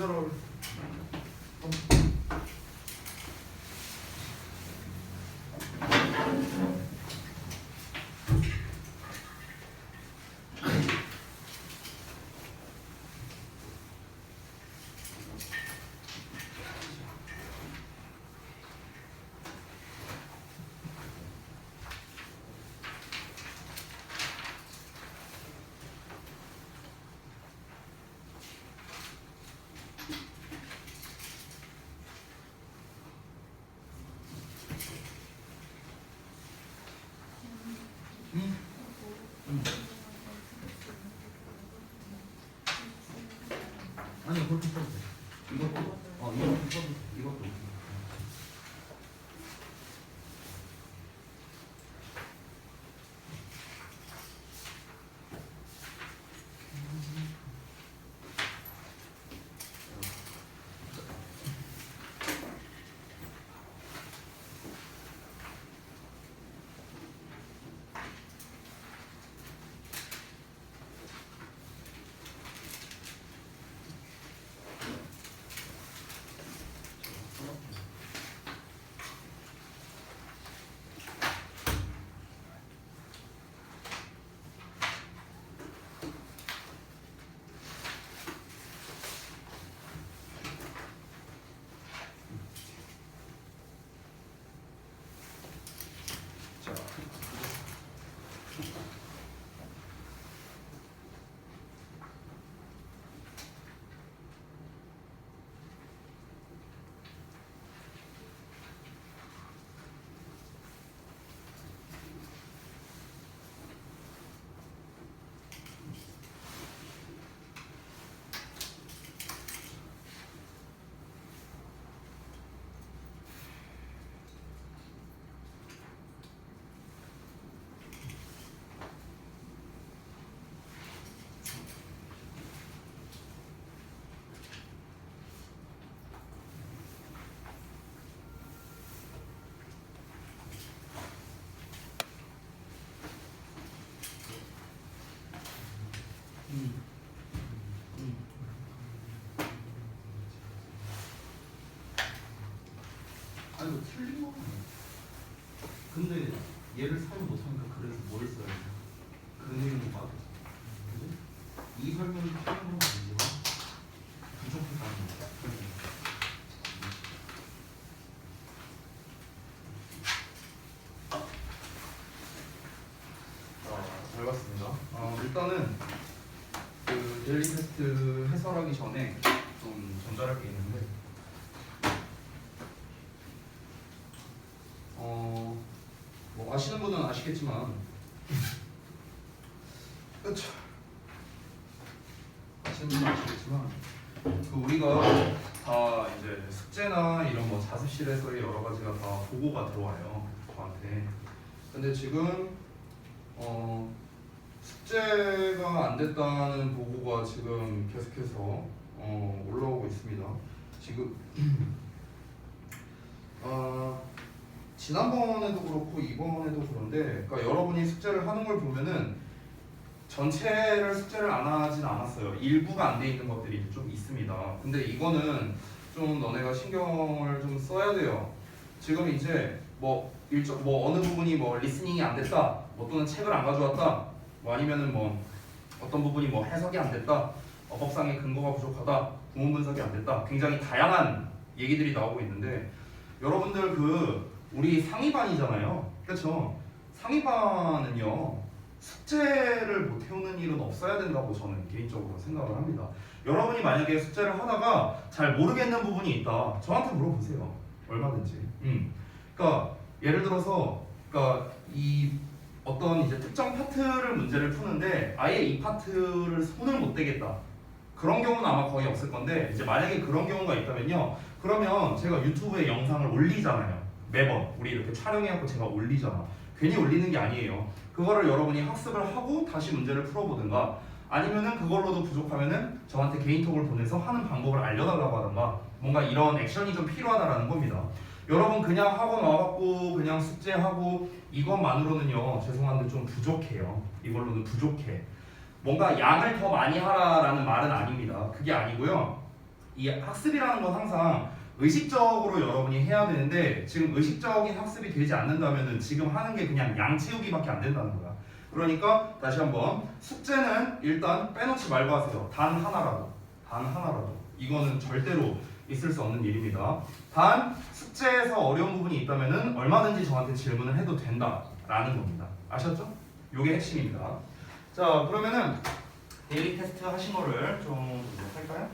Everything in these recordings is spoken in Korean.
앉아라. 아니 그렇게 써도 돼. 이것도 이것도 써도 돼. 이것도. 아니 뭐 틀린 거 아니야. 근데 얘를 사용 못하니까 그래서 뭘 써야 돼? 그 내용이 빠져. 그지? 이 설명이 틀린 건 아니지만 부족하다는 거야. 잘 봤습니다. 일단은 그 데일리 테스트 해설하기 전에 좀 전달할 게 있는데 뭐 아시는 분은 아시겠지만 그쵸. 아시는 분은 아시겠지만 그 우리가 다 이제 숙제나 이런 뭐 자습실에서의 여러 가지가 다 보고가 들어와요 저한테. 근데 지금 숙제가 안 됐다는 보고가 지금 계속해서 올라오고 있습니다. 지금 지난번에도 그렇고 이번에도 그런데, 그러니까 여러분이 숙제를 하는 걸 보면은 전체를 숙제를 안 하진 않았어요. 일부가 안 돼 있는 것들이 좀 있습니다. 근데 이거는 좀 너네가 신경을 좀 써야 돼요. 지금 이제 뭐 어느 부분이 뭐 리스닝이 안 됐다, 뭐 또는 책을 안 가져왔다, 뭐 아니면은 뭐 어떤 부분이 뭐 해석이 안 됐다, 어법상의 근거가 부족하다, 구문 분석이 안 됐다, 굉장히 다양한 얘기들이 나오고 있는데 여러분들 우리 상위반이잖아요. 그렇죠? 상위반은요 숙제를 못 해오는 일은 없어야 된다고 저는 개인적으로 생각을 합니다. 여러분이 만약에 숙제를 하다가 잘 모르겠는 부분이 있다, 저한테 물어보세요. 얼마든지. 그러니까 예를 들어서 그러니까 이 어떤 이제 특정 파트를 문제를 푸는데 아예 이 파트를 손을 못 대겠다, 그런 경우는 아마 거의 없을 건데, 이제 만약에 그런 경우가 있다면요, 그러면 제가 유튜브에 영상을 올리잖아요. 매번 우리 이렇게 촬영해갖고 제가 올리잖아. 괜히 올리는 게 아니에요. 그거를 여러분이 학습을 하고 다시 문제를 풀어보든가, 아니면은 그걸로도 부족하면은 저한테 개인톡을 보내서 하는 방법을 알려달라고 하던가, 뭔가 이런 액션이 좀 필요하다라는 겁니다. 여러분 그냥 학원 와갖고 그냥 숙제하고 이것만으로는요 죄송한데 좀 부족해요. 이걸로는 부족해. 뭔가 양을 더 많이 하라라는 말은 아닙니다. 그게 아니고요. 이 학습이라는 건 항상 의식적으로 여러분이 해야 되는데 지금 의식적인 학습이 되지 않는다면은 지금 하는 게 그냥 양 채우기밖에 안 된다는 거야. 그러니까 다시 한번 숙제는 일단 빼놓지 말고 하세요. 단 하나라도 이거는 절대로 있을 수 없는 일입니다. 단 숙제에서 어려운 부분이 있다면은 얼마든지 저한테 질문을 해도 된다라는 겁니다. 아셨죠? 요게 핵심입니다. 자, 그러면은 데일리 테스트 하신 거를 좀 할까요?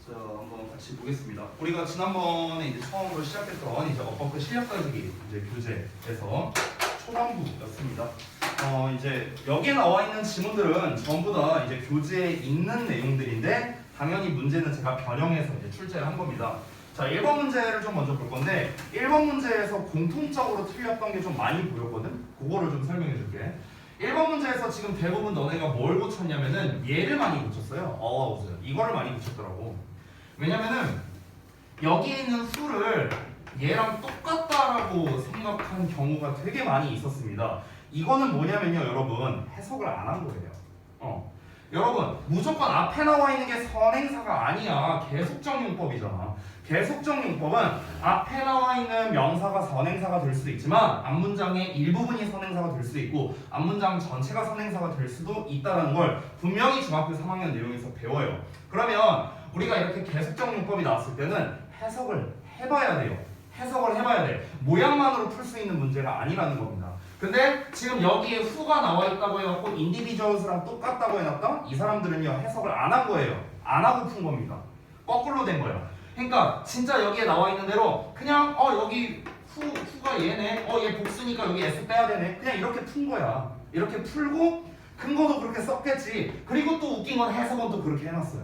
자, 한번 같이 보겠습니다. 우리가 지난번에 이제 처음으로 시작했던 이제 어버크 실력 가지기 이제 교재에서 초반부였습니다. 이제 여기에 나와 있는 지문들은 전부 다 이제 교재에 있는 내용들인데 당연히 문제는 제가 변형해서 이제 출제를 한 겁니다. 자, 1번 문제를 좀 먼저 볼 건데 1번 문제에서 공통적으로 틀렸던 게 좀 많이 보였거든? 그거를 좀 설명해 줄게. 1번 문제에서 지금 대부분 너네가 뭘 고쳤냐면은 얘를 많이 고쳤어요. 어워즈. 이거를 많이 고쳤더라고. 왜냐면은 여기에 있는 수를 얘랑 똑같다라고 생각한 경우가 되게 많이 있었습니다. 이거는 뭐냐면요, 여러분 해석을 안 한 거예요. 여러분 무조건 앞에 나와 있는 게 선행사가 아니야. 계속적 용법이잖아. 계속적 용법은 앞에 나와 있는 명사가 선행사가 될 수도 있지만 앞문장의 일부분이 선행사가 될 수도 있고 앞문장 전체가 선행사가 될 수도 있다는 걸 분명히 중학교 3학년 내용에서 배워요. 그러면 우리가 이렇게 계속적 용법이 나왔을 때는 해석을 해봐야 돼요. 해석을 해봐야 돼. 모양만으로 풀 수 있는 문제가 아니라는 겁니다. 근데 지금 여기에 who가 나와 있다고 해갖고 individuals랑 똑같다고 해놨다? 이 사람들은요 해석을 안 한 거예요. 안 하고 푼 겁니다. 거꾸로 된 거예요. 그러니까 진짜 여기에 나와 있는 대로 그냥 여기 who가 얘네, 얘 복수니까 여기 s 빼야 되네, 그냥 이렇게 푼 거야. 이렇게 풀고 근거도 그렇게 썼겠지. 그리고 또 웃긴 건 해석은 또 그렇게 해놨어요.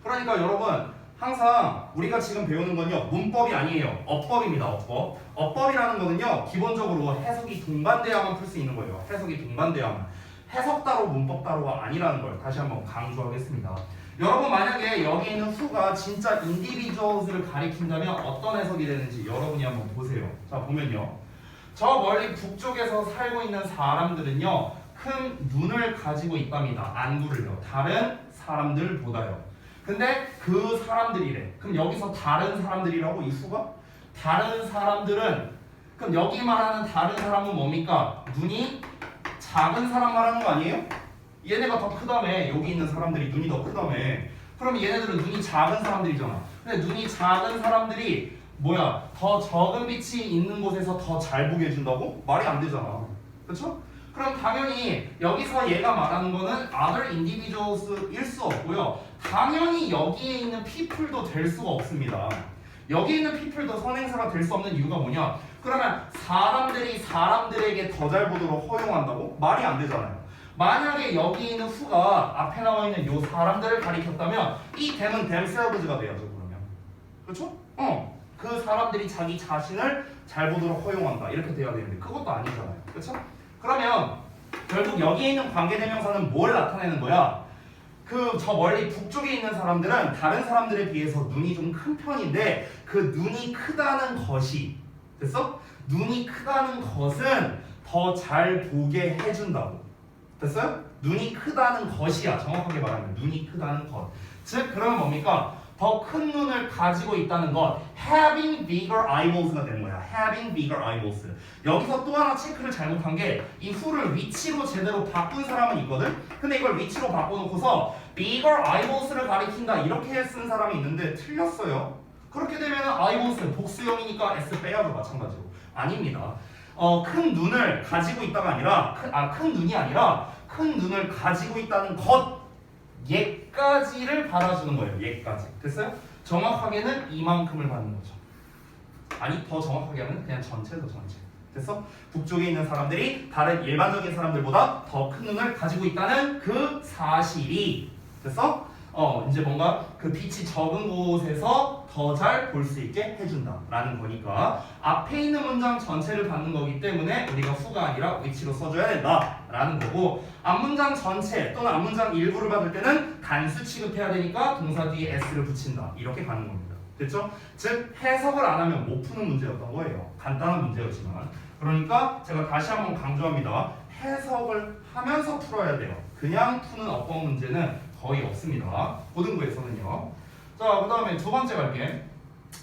그러니까 여러분 항상 우리가 지금 배우는 건요 문법이 아니에요. 어법입니다. 어법. 어법이라는 거는요 기본적으로 해석이 동반돼야만 풀 수 있는 거예요. 해석이 동반돼야만. 해석 따로 문법 따로가 아니라는 걸 다시 한번 강조하겠습니다. 여러분 만약에 여기 있는 who가 진짜 individuals를 가리킨다면 어떤 해석이 되는지 여러분이 한번 보세요. 자, 보면요 저 멀리 북쪽에서 살고 있는 사람들은요 큰 눈을 가지고 있답니다. 안구를요. 다른 사람들보다요. 근데 그 사람들이래. 그럼 여기서 다른 사람들이라고 이 수가? 다른 사람들은 그럼 여기 말하는 다른 사람은 뭡니까? 눈이 작은 사람 말하는 거 아니에요? 얘네가 더 크다며. 여기 있는 사람들이 눈이 더 크다며. 그럼 얘네들은 눈이 작은 사람들이잖아. 근데 눈이 작은 사람들이 뭐야? 더 적은 빛이 있는 곳에서 더 잘 보게 해준다고? 말이 안 되잖아. 그렇죠? 그럼 당연히 여기서 얘가 말하는 거는 other individuals일 수 없고요. 당연히 여기에 있는 people도 될 수가 없습니다. 여기 있는 people도 선행사가 될 수 없는 이유가 뭐냐? 그러면 사람들이 사람들에게 더 잘 보도록 허용한다고? 말이 안 되잖아요. 만약에 여기 있는 who가 앞에 나와 있는 요 사람들을 가리켰다면 이 them은 themselves가 돼야죠. 그러면 그렇죠? 그 사람들이 자기 자신을 잘 보도록 허용한다 이렇게 돼야 되는데 그것도 아니잖아요. 그렇죠? 그러면 결국 여기에 있는 관계대명사는 뭘 나타내는 거야? 저 멀리 북쪽에 있는 사람들은 다른 사람들에 비해서 눈이 좀 큰 편인데 그 눈이 크다는 것이 됐어? 눈이 크다는 것은 더 잘 보게 해준다고. 됐어요? 눈이 크다는 것이야. 정확하게 말하면 눈이 크다는 것. 즉 그러면 뭡니까? 더 큰 눈을 가지고 있다는 것, having bigger eyeballs가 되는 거야. having bigger eyeballs. 여기서 또 하나 체크를 잘못한 게 이 who를 위치로 제대로 바꾼 사람은 있거든. 근데 이걸 위치로 바꿔놓고서 bigger eyeballs를 가리킨다 이렇게 쓴 사람이 있는데 틀렸어요. 그렇게 되면 eyeballs 복수형이니까 s 빼야죠. 마찬가지로. 아닙니다. 큰 눈을 가지고 있다가 아니라 큰 눈이 아니라 큰 눈을 가지고 있다는 것. 얘까지를 받아주는 거예요. 얘까지. 됐어요? 정확하게는 이만큼을 받는 거죠. 아니 더 정확하게 하면 그냥 전체죠. 전체. 됐어? 북쪽에 있는 사람들이 다른 일반적인 사람들보다 더 큰 눈을 가지고 있다는 그 사실이 됐어? 이제 뭔가 그 빛이 적은 곳에서 더 잘 볼 수 있게 해준다라는 거니까 앞에 있는 문장 전체를 받는 거기 때문에 우리가 who가 아니라 위치로 써줘야 된다라는 거고 앞문장 전체 또는 앞문장 일부를 받을 때는 단수 취급해야 되니까 동사 뒤에 s를 붙인다 이렇게 가는 겁니다. 됐죠? 즉 해석을 안 하면 못 푸는 문제였던 거예요. 간단한 문제였지만. 그러니까 제가 다시 한번 강조합니다. 해석을 하면서 풀어야 돼요. 그냥 푸는 어법 문제는 거의 없습니다. 고등부에서는요. 자, 그 다음에 두 번째 갈게.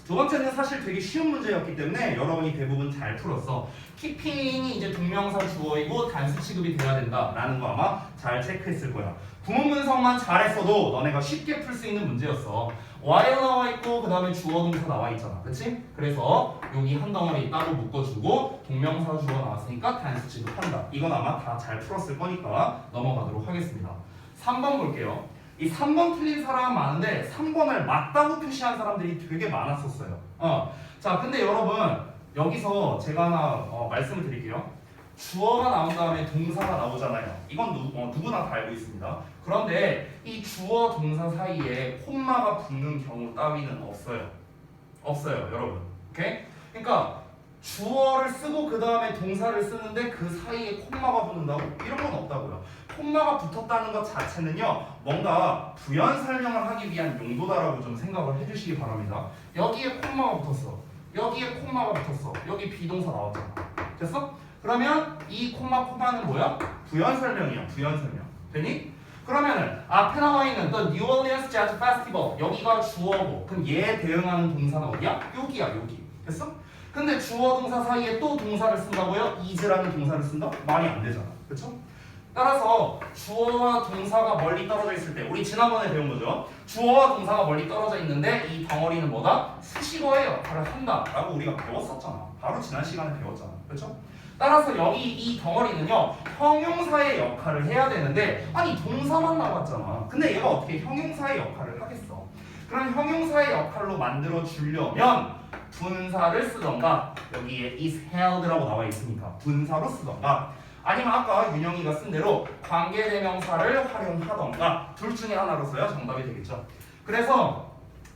두 번째는 사실 되게 쉬운 문제였기 때문에 여러분이 대부분 잘 풀었어. 키핑이 이제 동명사 주어이고 단수 취급이 돼야 된다라는 거 아마 잘 체크했을 거야. 구문 분석만 잘했어도 너네가 쉽게 풀 수 있는 문제였어. while 나와 있고 그 다음에 주어 동사 나와 있잖아. 그치? 그래서 여기 한 덩어리 따로 묶어주고 동명사 주어 나왔으니까 단수 취급한다. 이건 아마 다 잘 풀었을 거니까 넘어가도록 하겠습니다. 3번 볼게요. 이 3번 틀린 사람은 많은데 3번을 맞다고 표시한 사람들이 되게 많았었어요. 자, 근데 여러분 여기서 제가 하나 말씀을 드릴게요. 주어가 나온 다음에 동사가 나오잖아요. 이건 누구나 다 알고 있습니다. 그런데 이 주어 동사 사이에 콤마가 붙는 경우 따위는 없어요. 없어요, 여러분. 오케이? 그러니까 주어를 쓰고 그 다음에 동사를 쓰는데 그 사이에 콤마가 붙는다고? 이런 건 없다고요. 콤마가 붙었다는 것 자체는요, 뭔가 부연 설명을 하기 위한 용도다라고 좀 생각을 해주시기 바랍니다. 여기에 콤마가 붙었어. 여기에 콤마가 붙었어. 여기 비동사 나왔잖아. 됐어? 그러면 이 콤마는 뭐야? 부연 설명이야. 부연 설명. 되니? 그러면은 앞에 나와 있는 The New Orleans Jazz Festival 여기가 주어고 그럼 얘에 대응하는 동사는 어디야? 여기야, 여기. 됐어? 근데 주어 동사 사이에 또 동사를 쓴다고요? is라는 동사를 쓴다? 말이 안 되잖아. 그렇죠? 따라서 주어와 동사가 멀리 떨어져 있을 때 우리 지난번에 배운 거죠. 주어와 동사가 멀리 떨어져 있는데 이 덩어리는 뭐다? 수식어의 역할을 한다 라고 우리가 배웠었잖아. 바로 지난 시간에 배웠잖아. 그렇죠? 따라서 여기 이 덩어리는요 형용사의 역할을 해야 되는데 아니 동사만 나왔잖아. 근데 얘가 어떻게 형용사의 역할을 하겠어? 그럼 형용사의 역할로 만들어 주려면 분사를 쓰던가 여기에 is held라고 나와 있으니까 분사로 쓰던가 아니면 아까 윤영이가 쓴 대로 관계대명사를 활용하던가 둘 중에 하나로 써야 정답이 되겠죠. 그래서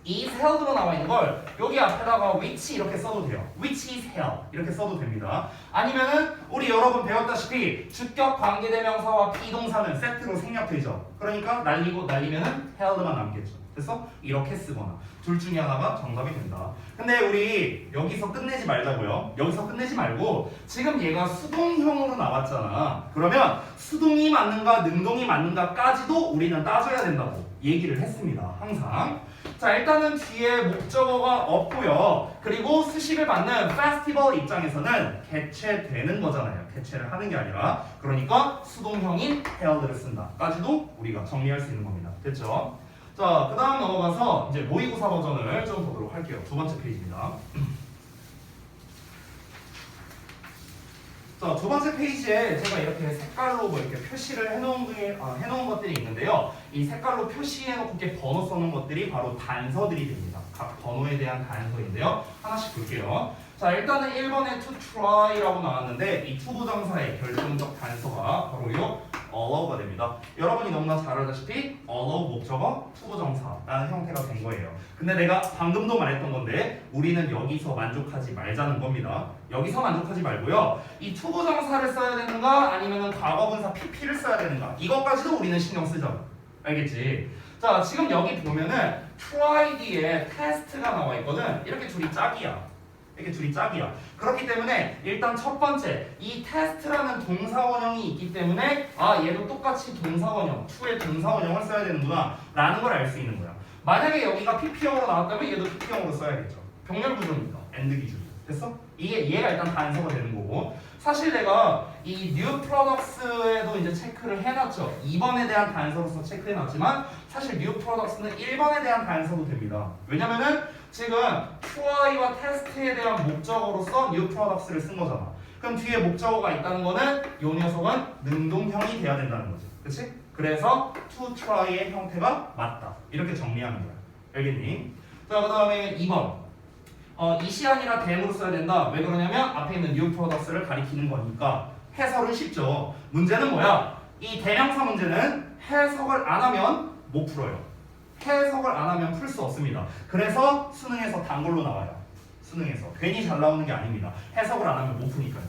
is held로 나와 있는 걸 여기 앞에다가 which 이렇게 써도 돼요. which is held 이렇게 써도 됩니다. 아니면은 우리 여러분 배웠다시피 주격 관계대명사와 비동사는 세트로 생략되죠. 그러니까 날리면은 held만 남겠죠. 됐어? 이렇게 쓰거나 둘 중에 하나가 정답이 된다. 근데 우리 여기서 끝내지 말자고요. 여기서 끝내지 말고 지금 얘가 수동형으로 나왔잖아. 그러면 수동이 맞는가 능동이 맞는가까지도 우리는 따져야 된다고 얘기를 했습니다. 항상. 자, 일단은 뒤에 목적어가 없고요. 그리고 수식을 받는 페스티벌 입장에서는 개최되는 거잖아요. 개최를 하는 게 아니라. 그러니까 수동형인 held를 쓴다까지도 우리가 정리할 수 있는 겁니다. 됐죠? 자, 그 다음 넘어가서 이제 모의고사 버전을 좀 보도록 할게요. 두 번째 페이지입니다. 자, 두 번째 페이지에 제가 이렇게 색깔로 뭐 이렇게 표시를 해놓은 것들이 있는데요. 이 색깔로 표시해놓고 이렇게 번호 써놓은 것들이 바로 단서들이 됩니다. 각 번호에 대한 단서인데요. 하나씩 볼게요. 자, 일단은 1번에 to try라고 나왔는데 이 to 부정사의 결정적 단서가 바로 이 allow가 됩니다. 여러분이 너무나 잘 알다시피 allow 목적어 to 부정사라는 형태가 된 거예요. 근데 내가 방금도 말했던 건데 우리는 여기서 만족하지 말자는 겁니다. 여기서 만족하지 말고요. 이 to 부정사를 써야 되는가 아니면 과거분사 pp를 써야 되는가 이것까지도 우리는 신경 쓰자. 알겠지? 자, 지금 여기 보면은 try 뒤에 test가 나와 있거든. 이렇게 둘이 짝이야. 이렇게 둘이 짝이야. 그렇기 때문에 일단 첫 번째 이 test라는 동사원형이 있기 때문에 아 얘도 똑같이 동사원형, to의 동사원형을 써야 되는구나 라는 걸 알 수 있는 거야. 만약에 여기가 pp형으로 나왔다면 얘도 pp형으로 써야겠죠. 병렬 구조니까 and 기준. 됐어? 얘가 일단 단서가 되는 거고 사실 내가 이 new products에도 이제 체크를 해놨죠. 2번에 대한 단서로서 체크해놨지만 사실 new products는 1번에 대한 단서도 됩니다. 왜냐면은 지금 try와 test에 대한 목적어로서 new products를 쓴 거잖아. 그럼 뒤에 목적어가 있다는 거는 이 녀석은 능동형이 돼야 된다는 거지. 그치? 그래서 to try의 형태가 맞다. 이렇게 정리하는 거야. 알겠니? 자, 그 다음에 2번. 이시 아니라 댐으로 써야 된다. 왜 그러냐면 앞에 있는 new products를 가리키는 거니까 해설은 쉽죠. 문제는 뭐야? 이 대명사 문제는 해석을 안 하면 못 풀어요. 해석을 안 하면 풀 수 없습니다. 그래서 수능에서 단골로 나와요. 수능에서 괜히 잘 나오는 게 아닙니다. 해석을 안 하면 못 푸니까요.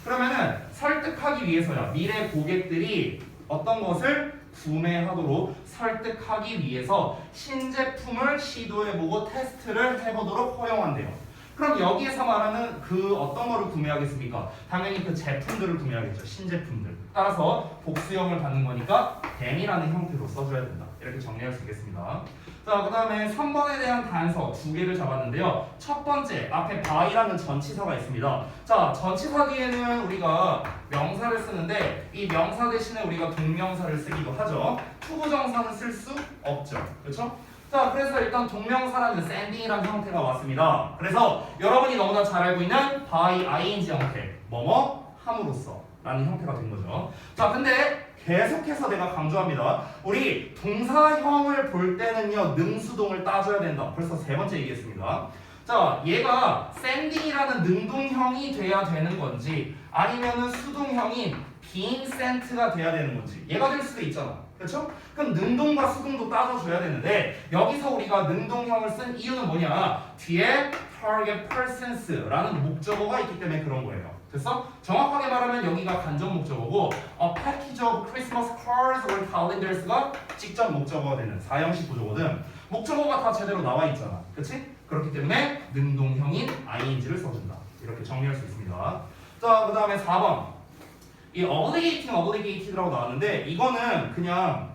그러면은 설득하기 위해서야 미래 고객들이 어떤 것을 구매하도록 설득하기 위해서 신제품을 시도해보고 테스트를 해보도록 허용한대요. 그럼 여기에서 말하는 그 어떤 거를 구매하겠습니까? 당연히 그 제품들을 구매하겠죠. 신제품들. 따라서 복수형을 받는 거니까 then이라는 형태로 써줘야 된다. 이렇게 정리할 수 있겠습니다. 자, 그 다음에 3번에 대한 단서 두 개를 잡았는데요. 첫 번째, 앞에 by라는 전치사가 있습니다. 자, 전치사 뒤에는 우리가 명사를 쓰는데 이 명사 대신에 우리가 동명사를 쓰기도 하죠. 투부정사는 쓸 수 없죠. 그렇죠? 자, 그래서 일단 동명사라는 sending이라는 형태가 왔습니다. 그래서 여러분이 너무나 잘 알고 있는 by ing 형태, 뭐뭐 함으로써 라는 형태가 된 거죠. 자, 근데 계속해서 내가 강조합니다. 우리 동사형을 볼 때는요, 능수동을 따져야 된다. 벌써 세 번째 얘기했습니다. 자, 얘가 sending이라는 능동형이 돼야 되는 건지 아니면은 수동형인 being sent가 돼야 되는 건지 얘가 될 수도 있잖아. 그렇죠? 그럼 능동과 수동도 따져줘야 되는데 여기서 우리가 능동형을 쓴 이유는 뭐냐? 뒤에 target persons라는 목적어가 있기 때문에 그런 거예요. 됐어? 정확하게 말하면 여기가 간접 목적어고 a package of Christmas cards or calendars가 직접 목적어가 되는 4형식 구조거든. 목적어가 다 제대로 나와 있잖아. 그치? 그렇기 때문에 능동형인 ing를 써준다. 이렇게 정리할 수 있습니다. 자, 그 다음에 4번. 이 obligated라고 나왔는데 이거는 그냥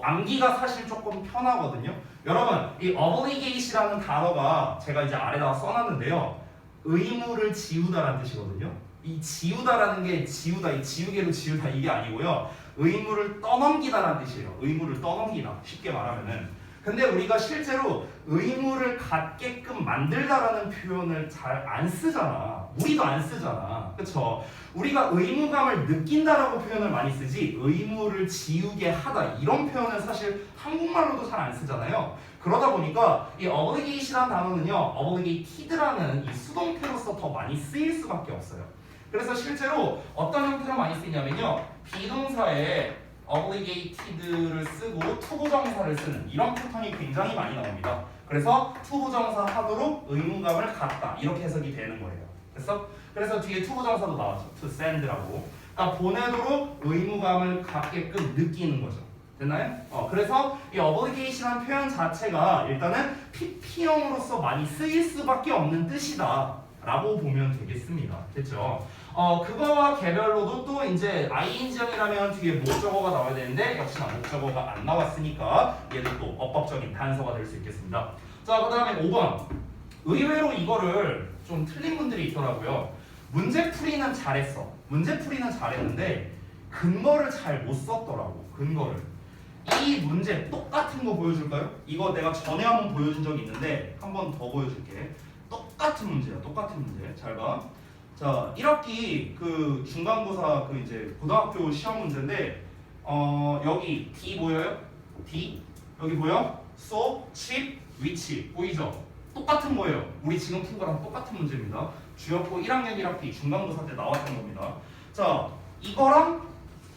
암기가 사실 조금 편하거든요. 여러분, 이 obligate이라는 단어가 제가 이제 아래다가 써놨는데요. 의무를 지우다라는 뜻이거든요. 이 지우다라는 게 지우다, 이 지우개로 지우다 이게 아니고요. 의무를 떠넘기다라는 뜻이에요. 의무를 떠넘기다. 쉽게 말하면은. 근데 우리가 실제로 의무를 갖게끔 만들다라는 표현을 잘 안 쓰잖아. 우리도 안 쓰잖아. 그쵸? 우리가 의무감을 느낀다라고 표현을 많이 쓰지 의무를 지우게 하다 이런 표현을 사실 한국말로도 잘 안 쓰잖아요. 그러다 보니까 이 obligate이라는 단어는요, obligated라는 이 수동태로서 더 많이 쓰일 수밖에 없어요. 그래서 실제로 어떤 형태로 많이 쓰냐면요, 비동사에 obligated를 쓰고 투부정사를 쓰는 이런 패턴이 굉장히 많이 나옵니다. 그래서 투부정사 하도록 의무감을 갖다 이렇게 해석이 되는 거예요. 됐어? 그래서 뒤에 투부정사도 나왔죠. to send라고. 그러니까 보내도록 의무감을 갖게끔 느끼는 거죠. 됐나요? 그래서 이 obligate이라는 표현 자체가 일단은 PP형으로서 많이 쓰일 수밖에 없는 뜻이다 라고 보면 되겠습니다. 됐죠? 그거와 개별로도 또 이제 ing형이라면 뒤에 목적어가 나와야 되는데 역시나 목적어가 안 나왔으니까 얘도 또 어법적인 단서가 될 수 있겠습니다. 자, 그 다음에 5번. 의외로 이거를 좀 틀린 분들이 있더라고요. 문제풀이는 잘했어. 문제풀이는 잘했는데 근거를 잘 못 썼더라고. 근거를. 이 문제 똑같은 거 보여줄까요? 이거 내가 전에 한번 보여준 적이 있는데 한 번 더 보여줄게. 똑같은 문제야. 똑같은 문제. 잘 봐. 자, 1학기 그 중간고사 그 이제 고등학교 시험 문제인데 여기 D 보여요? D 여기 보여? so, chip, which 보이죠? 똑같은 거예요. 우리 지금 푼 거랑 똑같은 문제입니다. 주역고 1학년 1학기 중간고사 때 나왔던 겁니다. 자,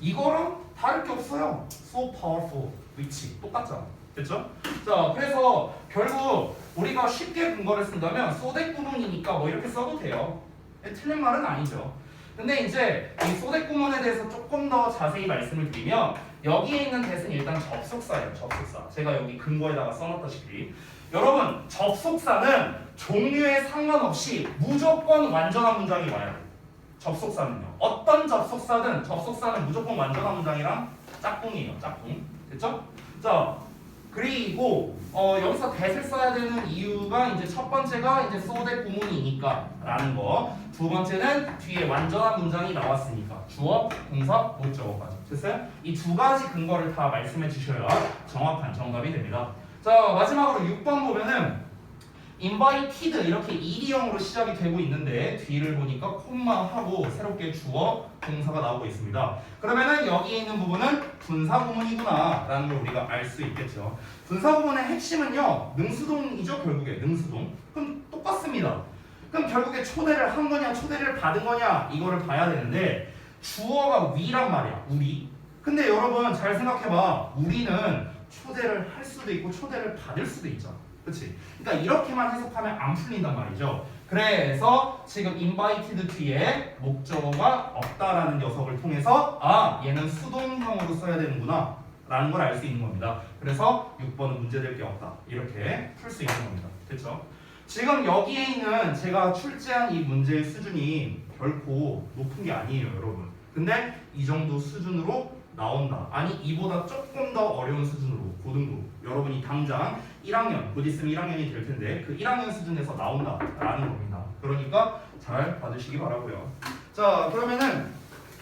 이거랑 다를 게 없어요. so powerful, which 똑같잖아. 됐죠? 자, 그래서 결국 우리가 쉽게 근거를 쓴다면 소댓 구문이니까 뭐 이렇게 써도 돼요. 틀린 말은 아니죠. 근데 이제 이 소댓 구문에 대해서 조금 더 자세히 말씀을 드리면 여기에 있는 대는 일단 접속사예요. 접속사. 제가 여기 근거에다가 써놨다시피 여러분, 접속사는 종류에 상관없이 무조건 완전한 문장이 와요. 접속사는요. 어떤 접속사든 접속사는 무조건 완전한 문장이랑 짝꿍이에요. 짝꿍. 됐죠? 자, 그리고 여기서 that을 써야 되는 이유가 이제 첫 번째가 이제 so that 구문이니까 라는 거. 두 번째는 뒤에 완전한 문장이 나왔으니까 주어, 동사, 목적어까지. 됐어요? 이 두 가지 근거를 다 말씀해 주셔야 정확한 정답이 됩니다. 자, 마지막으로 6번 보면은 invited 이렇게 ed형으로 시작이 되고 있는데 뒤를 보니까 콤마하고 새롭게 주어, 동사가 나오고 있습니다. 그러면은 여기에 있는 부분은 분사 구문이구나 라는 걸 우리가 알 수 있겠죠. 분사 구문의 핵심은요, 능수동이죠. 결국에 능수동. 그럼 똑같습니다. 그럼 결국에 초대를 한 거냐 초대를 받은 거냐 이거를 봐야 되는데 주어가 we란 말이야. 우리. 근데 여러분 잘 생각해봐. 우리는 초대를 할 수도 있고 초대를 받을 수도 있잖아. 그치? 그러니까 이렇게만 해석하면 안 풀린단 말이죠. 그래서 지금 invited 뒤에 목적어가 없다라는 녀석을 통해서 아, 얘는 수동형으로 써야 되는구나 라는 걸 알 수 있는 겁니다. 그래서 6번은 문제될 게 없다. 이렇게 풀 수 있는 겁니다. 됐죠? 지금 여기에 있는 제가 출제한 이 문제의 수준이 결코 높은 게 아니에요, 여러분. 근데 이 정도 수준으로 나온다. 아니 이보다 조금 더 어려운 수준으로 고등부 여러분이 당장 1학년 곧 있으면 1학년이 될 텐데 그 1학년 수준에서 나온다라는 겁니다. 그러니까 잘 봐주시기 바라고요. 자 그러면은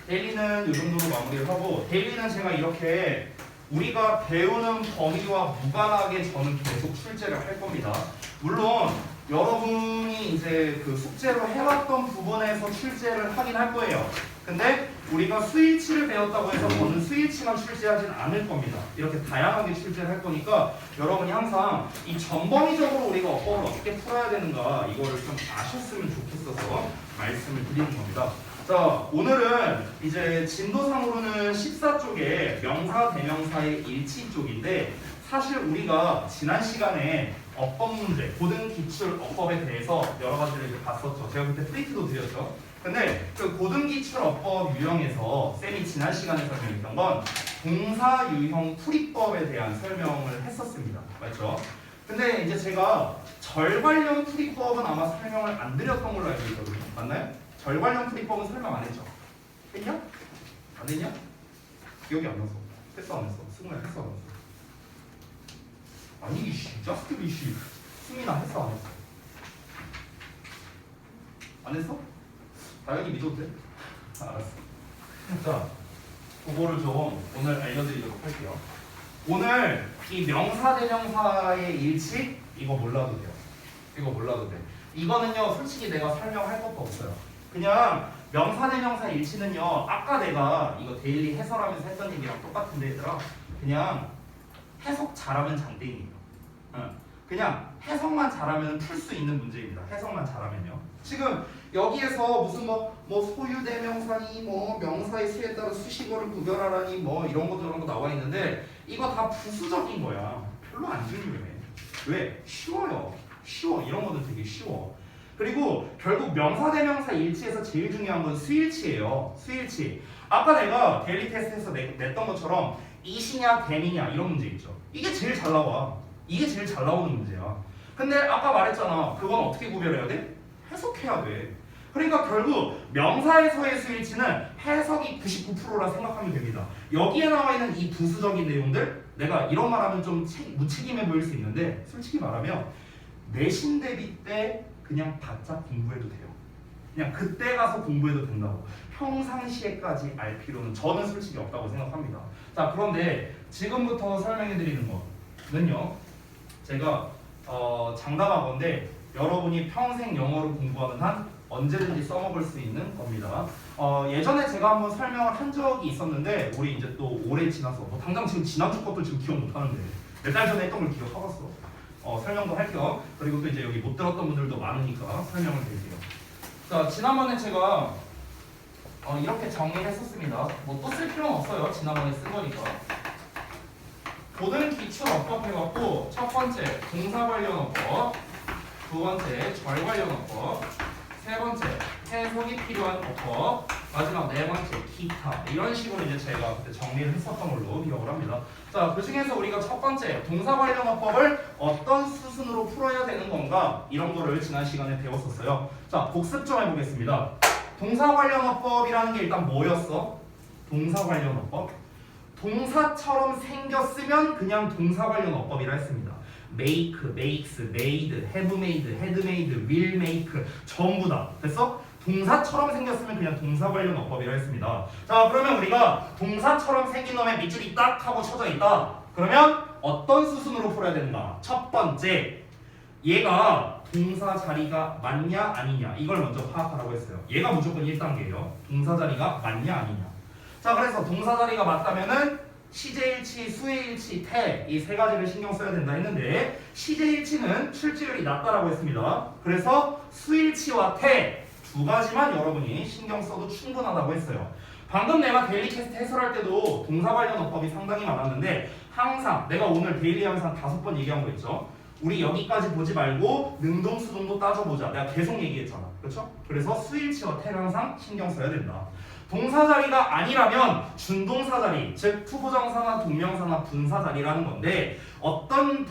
데일리는 이 정도로 마무리를 하고 데일리는 제가 이렇게 우리가 배우는 범위와 무관하게 저는 계속 출제를 할 겁니다. 물론 여러분이 이제 그 숙제로 해왔던 부분에서 출제를 하긴 할 거예요. 근데 우리가 수일치를 배웠다고 해서 저는 수일치만 출제하진 않을 겁니다. 이렇게 다양하게 출제를 할 거니까 여러분이 항상 이 전범위적으로 우리가 어법을 어떻게 풀어야 되는가 이거를 좀 아셨으면 좋겠어서 말씀을 드리는 겁니다. 자 오늘은 이제 진도상으로는 14쪽에 명사 대명사의 일치 쪽인데 사실 우리가 지난 시간에 어법 문제, 고등기출 어법에 대해서 여러 가지를 이제 봤었죠. 제가 그때 프린트도 드렸죠. 근데 그 고등기출 어법 유형에서 쌤이 지난 시간에 설명했던 건 동사 유형 풀이법에 대한 설명을 했었습니다. 맞죠? 근데 이제 제가 절관형 풀이법은 아마 설명을 안 드렸던 걸로 알고 있거든요. 맞나요? 절관형 풀이법은 설명 안 했죠? 했냐? 안 했냐? 기억이 안 나서. 했어 안 했어? 승우야 했어 안 했어? 아니 이씨 저스트 이씨 승민아 했어 안 했어? 안 했어? 당연히 믿어도 돼? 알았어. 자 그거를 좀 오늘 알려드리도록 할게요. 오늘 이 명사 대명사의 일치 이거 몰라도 돼요. 이거 몰라도 돼. 이거는요 솔직히 내가 설명할 것도 없어요. 그냥 명사 대명사 일치는요 아까 내가 이거 데일리 해설하면서 했던 얘기랑 똑같은데 얘들아 그냥 해석 잘하면 장땡이에요. 그냥 해석만 잘하면 풀 수 있는 문제입니다. 해석만 잘하면요. 지금 여기에서 무슨 뭐 소유 대명사니 뭐 명사의 수에 따라 수식어를 구별하라니 뭐 이런 거 저런 거 나와 있는데 이거 다 부수적인 거야. 별로 안 중요해. 왜? 쉬워요. 쉬워. 이런 것도 되게 쉬워. 그리고 결국 명사 대명사 일치에서 제일 중요한 건 수일치예요. 수일치. 아까 내가 데일리 테스트에서 냈던 것처럼 이시냐 댐이냐 이런 문제 있죠. 이게 제일 잘 나와. 이게 제일 잘 나오는 문제야. 근데 아까 말했잖아. 그건 어떻게 구별해야 돼? 해석해야 돼. 그러니까 결국 명사에서의 수일치는 해석이 99%라 생각하면 됩니다. 여기에 나와 있는 이 부수적인 내용들 내가 이런 말하면 좀 무책임해 보일 수 있는데 솔직히 말하면 내신 대비 때 그냥 바짝 공부해도 돼요. 그냥 그때 가서 공부해도 된다고. 평상시에까지 알 필요는 저는 솔직히 없다고 생각합니다. 자 그런데 지금부터 설명해 드리는 거는요. 제가 장담하건데 여러분이 평생 영어를 공부하는 한 언제든지 써먹을 수 있는 겁니다. 예전에 제가 한번 설명을 한 적이 있었는데 우리 이제 또 오래 지나서 뭐 당장 지금 지난주 것도 지금 기억 못하는데 몇 달 전에 했던 걸 기억하겠어. 설명도 할 겸 그리고 또 이제 여기 못 들었던 분들도 많으니까 설명을 드릴게요. 자 지난번에 제가 이렇게 정리했었습니다. 뭐 또 쓸 필요는 없어요. 지난번에 쓴 거니까. 고등 기출 어법 해갖고 첫 번째 동사 관련 어법, 두 번째 절 관련 어법, 세 번째 해석이 필요한 어법, 마지막 네 번째 기타 이런 식으로 이제 제가 그때 정리를 했었던 걸로 기억을 합니다. 자, 그 중에서 우리가 첫 번째 동사 관련 어법을 어떤 수순으로 풀어야 되는 건가 이런 거를 지난 시간에 배웠었어요. 자, 복습 좀 해보겠습니다. 동사 관련 어법이라는 게 일단 뭐였어? 동사 관련 어법. 동사처럼 생겼으면 그냥 동사 관련 어법이라 했습니다. make, makes, made, have made, had made, will make 전부 다 됐어? 동사처럼 생겼으면 그냥 동사 관련 어법이라 했습니다. 자 그러면 우리가 동사처럼 생긴 놈의 밑줄이 딱 하고 쳐져 있다. 그러면 어떤 수순으로 풀어야 되는가? 첫 번째 얘가 동사 자리가 맞냐 아니냐 이걸 먼저 파악하라고 했어요. 얘가 무조건 1단계예요. 동사 자리가 맞냐 아니냐. 자 그래서 동사 자리가 맞다면은 시제일치, 수혜일치, 태 이 세 가지를 신경 써야 된다 했는데 시제일치는 출제율이 낮다라고 했습니다. 그래서 수일치와 태 두 가지만 여러분이 신경 써도 충분하다고 했어요. 방금 내가 데일리 캐스트 해설할 때도 동사 관련 어법이 상당히 많았는데 항상 내가 오늘 데일리 하면서 5번 얘기한 거 있죠. 우리 여기까지 보지 말고 능동, 수동도 따져보자. 내가 계속 얘기했잖아. 그렇죠? 그래서 수일치와 태를 항상 신경 써야 된다. 동사 자리가 아니라면 준동사 자리, 즉 투부정사나 동명사나 분사 자리라는 건데 어떤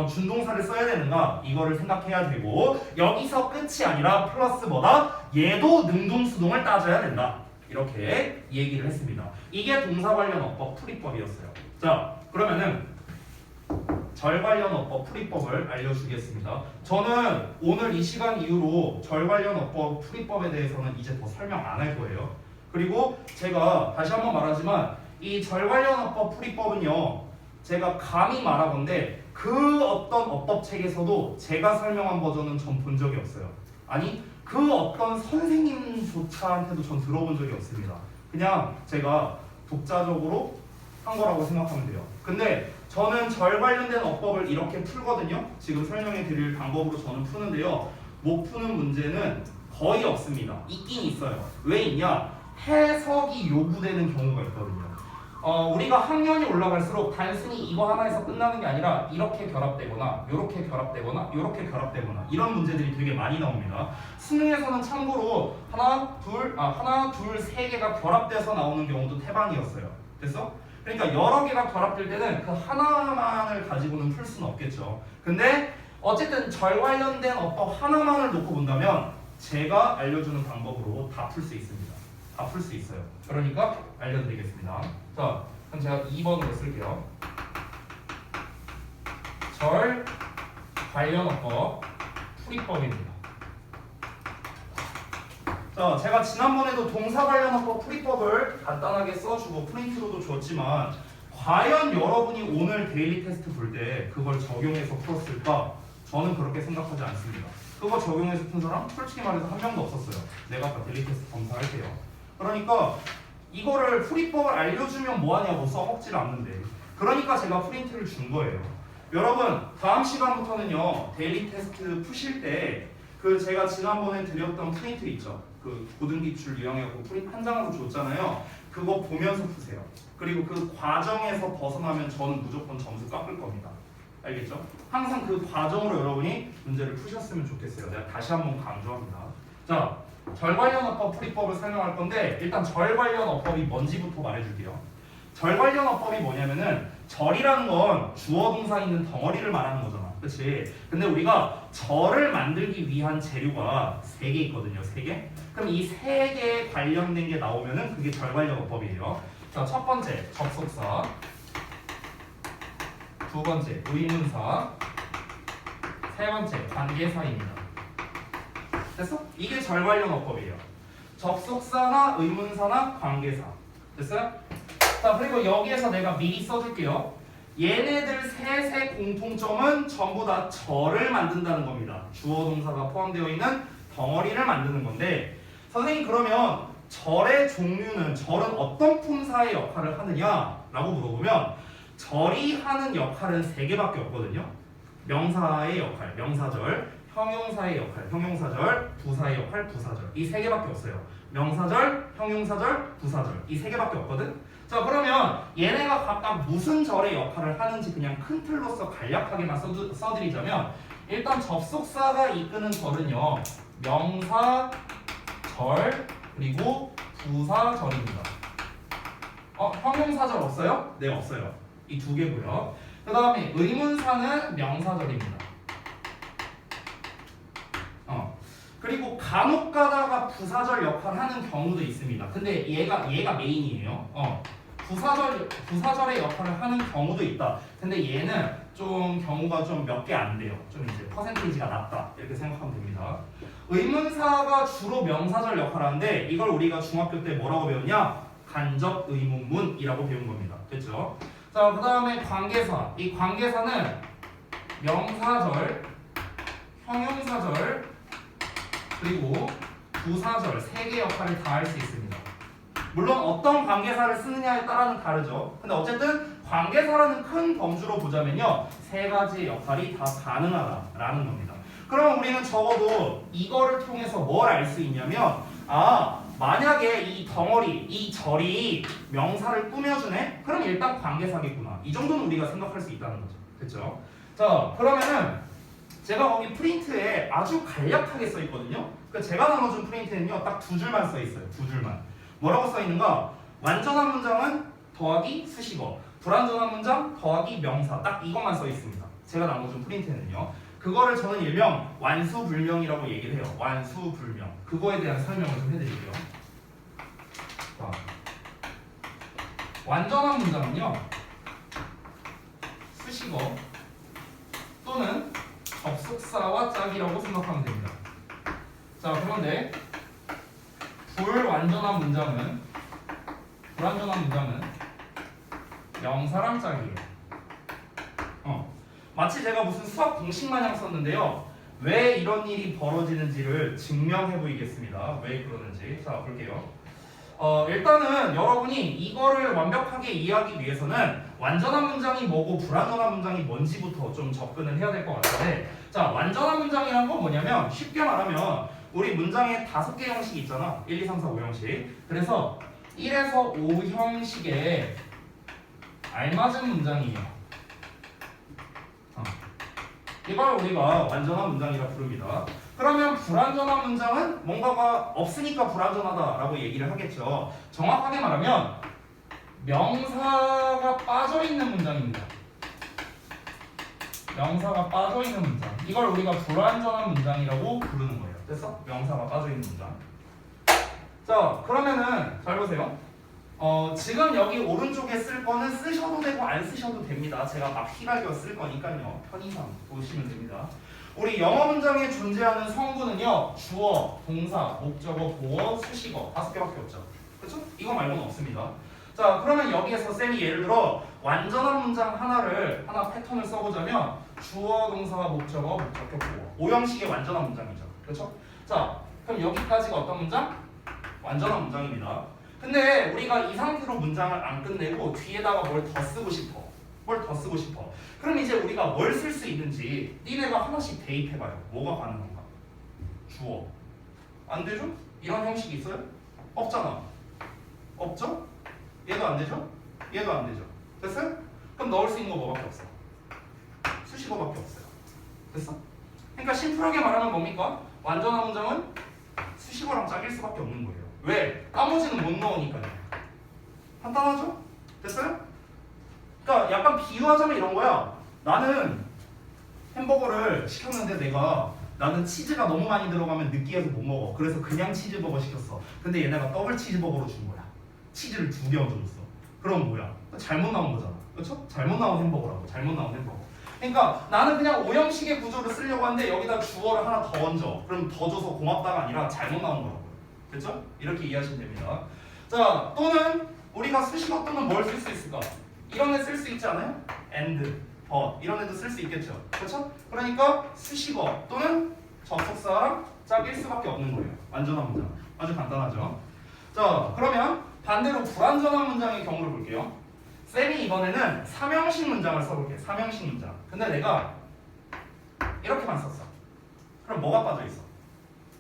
준동사를 써야 되는가 이거를 생각해야 되고 여기서 끝이 아니라 플러스 뭐다? 얘도 능동수동을 따져야 된다. 이렇게 얘기를 했습니다. 이게 동사 관련 어법 풀이법이었어요. 자, 그러면은 절 관련 어법 풀이법을 알려주겠습니다. 저는 오늘 이 시간 이후로 절 관련 어법 풀이법에 대해서는 이제 더 설명 안 할 거예요. 그리고 제가 다시 한번 말하지만 이 절 관련 어법 풀이법은요, 제가 감히 말하건대 그 어떤 어법 책에서도 제가 설명한 버전은 전 본 적이 없어요. 아니 그 어떤 선생님조차한테도 전 들어본 적이 없습니다. 그냥 제가 독자적으로 한 거라고 생각하면 돼요. 근데 저는 절 관련된 어법을 이렇게 풀거든요. 지금 설명해 드릴 방법으로 저는 푸는데요. 못 푸는 문제는 거의 없습니다. 있긴 있어요. 왜 있냐? 해석이 요구되는 경우가 있거든요. 우리가 학년이 올라갈수록 단순히 이거 하나에서 끝나는 게 아니라 이렇게 결합되거나 이렇게 결합되거나 이렇게 결합되거나 이런 문제들이 되게 많이 나옵니다. 수능에서는 참고로 하나, 둘, 세 개가 결합돼서 나오는 경우도 태반이었어요. 됐어? 그러니까 여러 개가 결합될 때는 그 하나만을 가지고는 풀 수는 없겠죠. 근데 어쨌든 절 관련된 어법 하나만을 놓고 본다면 제가 알려주는 방법으로 다 풀 수 있습니다. 다 풀 수 있어요. 그러니까 알려드리겠습니다. 자, 그럼 제가 2번으로 쓸게요. 절 관련 어법 풀이법입니다. 자, 제가 지난번에도 동사 관련 어법 풀이법을 간단하게 써주고 프린트로도 줬지만 과연 여러분이 오늘 데일리 테스트 볼 때 그걸 적용해서 풀었을까? 저는 그렇게 생각하지 않습니다. 그거 적용해서 푼 사람 솔직히 말해서 한 명도 없었어요. 내가 아까 데일리 테스트 검사할게요. 그러니까 이거를 풀이법을 알려주면 뭐하냐고 써먹질 않는데, 그러니까 제가 프린트를 준 거예요. 여러분 다음 시간부터는요 데일리 테스트 푸실 때 그 제가 지난번에 드렸던 프린트 있죠, 그 고등기출 유형해갖고 프린트 한 장으로 줬잖아요. 그거 보면서 푸세요. 그리고 그 과정에서 벗어나면 저는 무조건 점수 깎을 겁니다. 알겠죠? 항상 그 과정으로 여러분이 문제를 푸셨으면 좋겠어요. 내가 다시 한번 강조합니다. 자, 절 관련 어법 풀이법을 설명할 건데 일단 절 관련 어법이 뭔지부터 말해줄게요. 절 관련 어법이 뭐냐면은 절이라는 건 주어 동사 있는 덩어리를 말하는 거잖아. 그렇지? 근데 우리가 절을 만들기 위한 재료가 3개 있거든요. 3개? 그럼 이 3개에 관련된 게 나오면은 그게 절 관련 어법이에요. 자, 첫 번째 접속사, 두 번째 의문사, 세 번째 관계사입니다. 됐어? 이게 절 관련 어법이에요. 접속사나 의문사나 관계사. 됐어요? 자, 그리고 여기에서 내가 미리 써줄게요. 얘네들 셋의 공통점은 전부 다 절을 만든다는 겁니다. 주어 동사가 포함되어 있는 덩어리를 만드는 건데, 선생님 그러면 절의 종류는, 절은 어떤 품사의 역할을 하느냐라고 물어보면 절이 하는 역할은 3개밖에 없거든요. 명사의 역할, 명사절, 형용사의 역할, 형용사절, 부사의 역할, 부사절. 이 3개밖에 없어요. 명사절, 형용사절, 부사절. 이 3개밖에 없거든. 자, 그러면 얘네가 각각 무슨 절의 역할을 하는지 그냥 큰 틀로서 간략하게만 써드리자면, 일단 접속사가 이끄는 절은요 명사, 절, 그리고 부사절입니다. 형용사절 없어요? 네, 없어요. 이 2개고요. 그 다음에 의문사는 명사절입니다. 그리고 간혹 가다가 부사절 역할을 하는 경우도 있습니다. 근데 얘가 메인이에요. 부사절의 역할을 하는 경우도 있다. 근데 얘는 좀 경우가 좀 몇 개 안 돼요. 좀 이제 퍼센테이지가 낮다. 이렇게 생각하면 됩니다. 의문사가 주로 명사절 역할을 하는데 이걸 우리가 중학교 때 뭐라고 배웠냐? 간접 의문문이라고 배운 겁니다. 됐죠? 자, 그 다음에 관계사. 이 관계사는 명사절, 형용사절, 그리고 부사절 3개 역할을 다 할 수 있습니다. 물론 어떤 관계사를 쓰느냐에 따라는 다르죠. 근데 어쨌든 관계사라는 큰 범주로 보자면요 3가지의 역할이 다 가능하다라는 겁니다. 그러면 우리는 적어도 이거를 통해서 뭘 알 수 있냐면, 만약에 이 덩어리, 이 절이 명사를 꾸며주네? 그럼 일단 관계사겠구나. 이 정도는 우리가 생각할 수 있다는 거죠. 그렇죠? 자, 그러면은 제가 거기 프린트에 아주 간략하게 써 있거든요. 그러니까 제가 나눠준 프린트는요 딱 2줄만 써 있어요. 2줄만. 뭐라고 써 있는가? 완전한 문장은 더하기 수식어, 불완전한 문장 더하기 명사, 딱 이것만 써 있습니다. 제가 나눠준 프린트는요. 그거를 저는 일명 완수불명이라고 얘기를 해요. 완수불명. 그거에 대한 설명을 좀 해드릴게요. 자, 완전한 문장은요, 수식어 또는 접속사와 짝이라고 생각하면 됩니다. 자, 그런데 불완전한 문장은 명사랑 짝이에요. 마치 제가 무슨 수학 공식 마냥 썼는데요. 왜 이런 일이 벌어지는지를 증명해 보이겠습니다. 왜 그러는지. 자, 볼게요. 일단은 여러분이 이거를 완벽하게 이해하기 위해서는 완전한 문장이 뭐고 불완전한 문장이 뭔지부터 좀 접근을 해야 될 것 같은데, 자, 완전한 문장이란 건 뭐냐면 쉽게 말하면 우리 문장에 5개 형식이 있잖아. 1, 2, 3, 4, 5 형식. 그래서 1에서 5 형식에 알맞은 문장이에요. 이걸 우리가 완전한 문장이라 부릅니다. 그러면 불완전한 문장은 뭔가가 없으니까 불완전하다라고 얘기를 하겠죠. 정확하게 말하면 명사가 빠져있는 문장입니다. 명사가 빠져있는 문장. 이걸 우리가 불완전한 문장이라고 부르는 거예요. 됐어? 명사가 빠져있는 문장. 자, 그러면은 잘 보세요. 지금 여기 오른쪽에 쓸 거는 쓰셔도 되고 안 쓰셔도 됩니다. 제가 막 휘갈겨 쓸 거니까요. 편의상 보시면 됩니다. 우리 영어 문장에 존재하는 성분은요, 주어, 동사, 목적어, 보어, 수식어 5개밖에 없죠. 그렇죠? 이거 말고는 없습니다. 자, 그러면 여기에서 쌤이 예를 들어 완전한 문장 하나 패턴을 써보자면 주어, 동사, 목적어, 목적격, 보어 5형식의 완전한 문장이죠. 그렇죠? 자, 그럼 여기까지가 어떤 문장? 완전한 문장입니다. 근데 우리가 이 상태로 문장을 안 끝내고 뒤에다가 뭘 더 쓰고 싶어. 그럼 이제 우리가 뭘 쓸 수 있는지 니네가 하나씩 대입해봐요. 뭐가 가능한가? 주어. 안 되죠? 이런 형식이 있어요? 없잖아. 없죠? 얘도 안 되죠? 얘도 안 되죠. 됐어요? 그럼 넣을 수 있는 거 뭐밖에 없어? 수식어밖에 없어요. 됐어? 그러니까 심플하게 말하면 뭡니까? 완전한 문장은 수식어랑 짝일 수밖에 없는 거예요. 왜? 나머지는 못 넣으니까요. 간단하죠? 됐어요? 그러니까 약간 비유하자면 이런 거야. 나는 햄버거를 시켰는데 나는 치즈가 너무 많이 들어가면 느끼해서 못 먹어. 그래서 그냥 치즈버거 시켰어. 근데 얘네가 더블 치즈버거로 준 거야. 치즈를 2개 얹어줬어. 그럼 뭐야? 잘못 나온 거잖아. 그렇죠? 잘못 나온 햄버거라고. 잘못 나온 햄버거. 그러니까 나는 그냥 5형식의 구조를 쓰려고 하는데 여기다 주어를 하나 더 얹어. 그럼 더 줘서 고맙다가 아니라 잘못 나온 거라고요. 됐죠? 이렇게 이해하시면 됩니다. 자, 또는 우리가 수식어 또는 뭘 쓸 수 있을까? 이런 애 쓸 수 있지 않아요? and, but 이런 애도 쓸 수 있겠죠. 그렇죠? 그러니까 수식어 또는 접속사랑 짝일 수밖에 없는 거예요. 완전한 문장. 아주 간단하죠. 자, 그러면 반대로 불완전한 문장의 경우를 볼게요. 쌤이 이번에는 3형식 문장을 써볼게요. 3형식 문장. 근데 내가 이렇게만 썼어. 그럼 뭐가 빠져있어?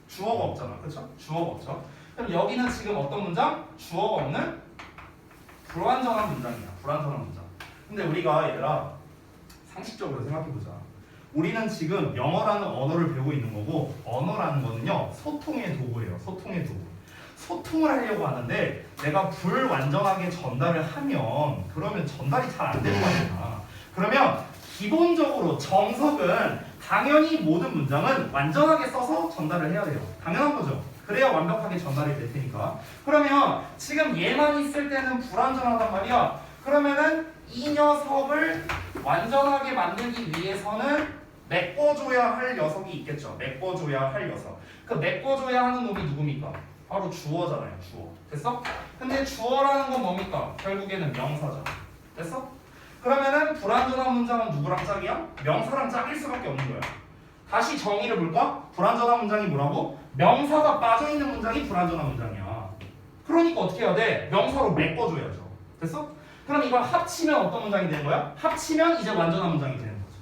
주어가 없잖아. 그렇죠? 주어가 없죠. 그럼 여기는 지금 어떤 문장? 주어가 없는 불완전한 문장이야. 불완전한 문장. 근데 우리가 얘들아 상식적으로 생각해보자. 우리는 지금 영어라는 언어를 배우고 있는 거고 언어라는 거는요 소통의 도구예요. 소통의 도구. 소통을 하려고 하는데 내가 불완전하게 전달을 하면 그러면 전달이 잘 안 되는 거잖아. 그러면 기본적으로 정석은 당연히 모든 문장은 완전하게 써서 전달을 해야 돼요. 당연한 거죠. 그래야 완벽하게 전달이 될 테니까. 그러면 지금 얘만 있을 때는 불완전하단 말이야. 그러면은 이 녀석을 완전하게 만들기 위해서는 메꿔줘야 할 녀석이 있겠죠. 메꿔줘야 할 녀석. 그 메꿔줘야 하는 놈이 누굽니까? 바로 주어잖아요. 주어. 됐어? 근데 주어라는 건 뭡니까? 결국에는 명사죠. 됐어? 그러면은 불완전한 문장은 누구랑 짝이야? 명사랑 짝일 수밖에 없는 거야. 다시 정의를 볼까? 불완전한 문장이 뭐라고? 명사가 빠져있는 문장이 불완전한 문장이야. 그러니까 어떻게 해야 돼? 명사로 메꿔줘야죠. 됐어? 그럼 이걸 합치면 어떤 문장이 되는 거야? 합치면 이제 완전한 문장이 되는 거죠.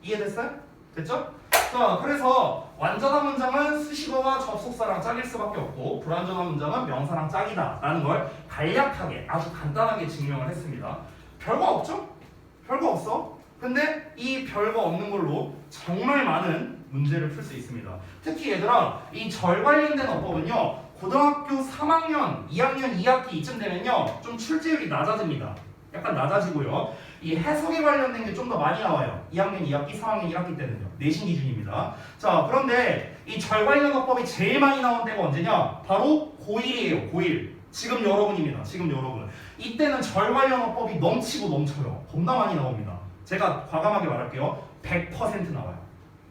이해됐어요? 됐죠? 자, 그래서 완전한 문장은 수식어와 접속사랑 짝일 수밖에 없고 불완전한 문장은 명사랑 짝이다 라는 걸 간략하게 아주 간단하게 증명을 했습니다. 별거 없죠? 별거 없어. 근데 이 별거 없는 걸로 정말 많은 문제를 풀 수 있습니다. 특히 얘들아 이 절 관련된 어법은요 고등학교 3학년, 2학년 2학기 이쯤 되면요 좀 출제율이 낮아집니다. 약간 낮아지고요. 이 해석에 관련된 게 좀 더 많이 나와요. 2학년 2학기, 3학년 1학기 때는요. 내신 기준입니다. 자, 그런데 이 절관련어법이 제일 많이 나온 때가 언제냐? 바로 고1이에요. 고1. 지금 여러분입니다. 지금 여러분. 이때는 절관련어법이 넘치고 넘쳐요. 겁나 많이 나옵니다. 제가 과감하게 말할게요. 100% 나와요.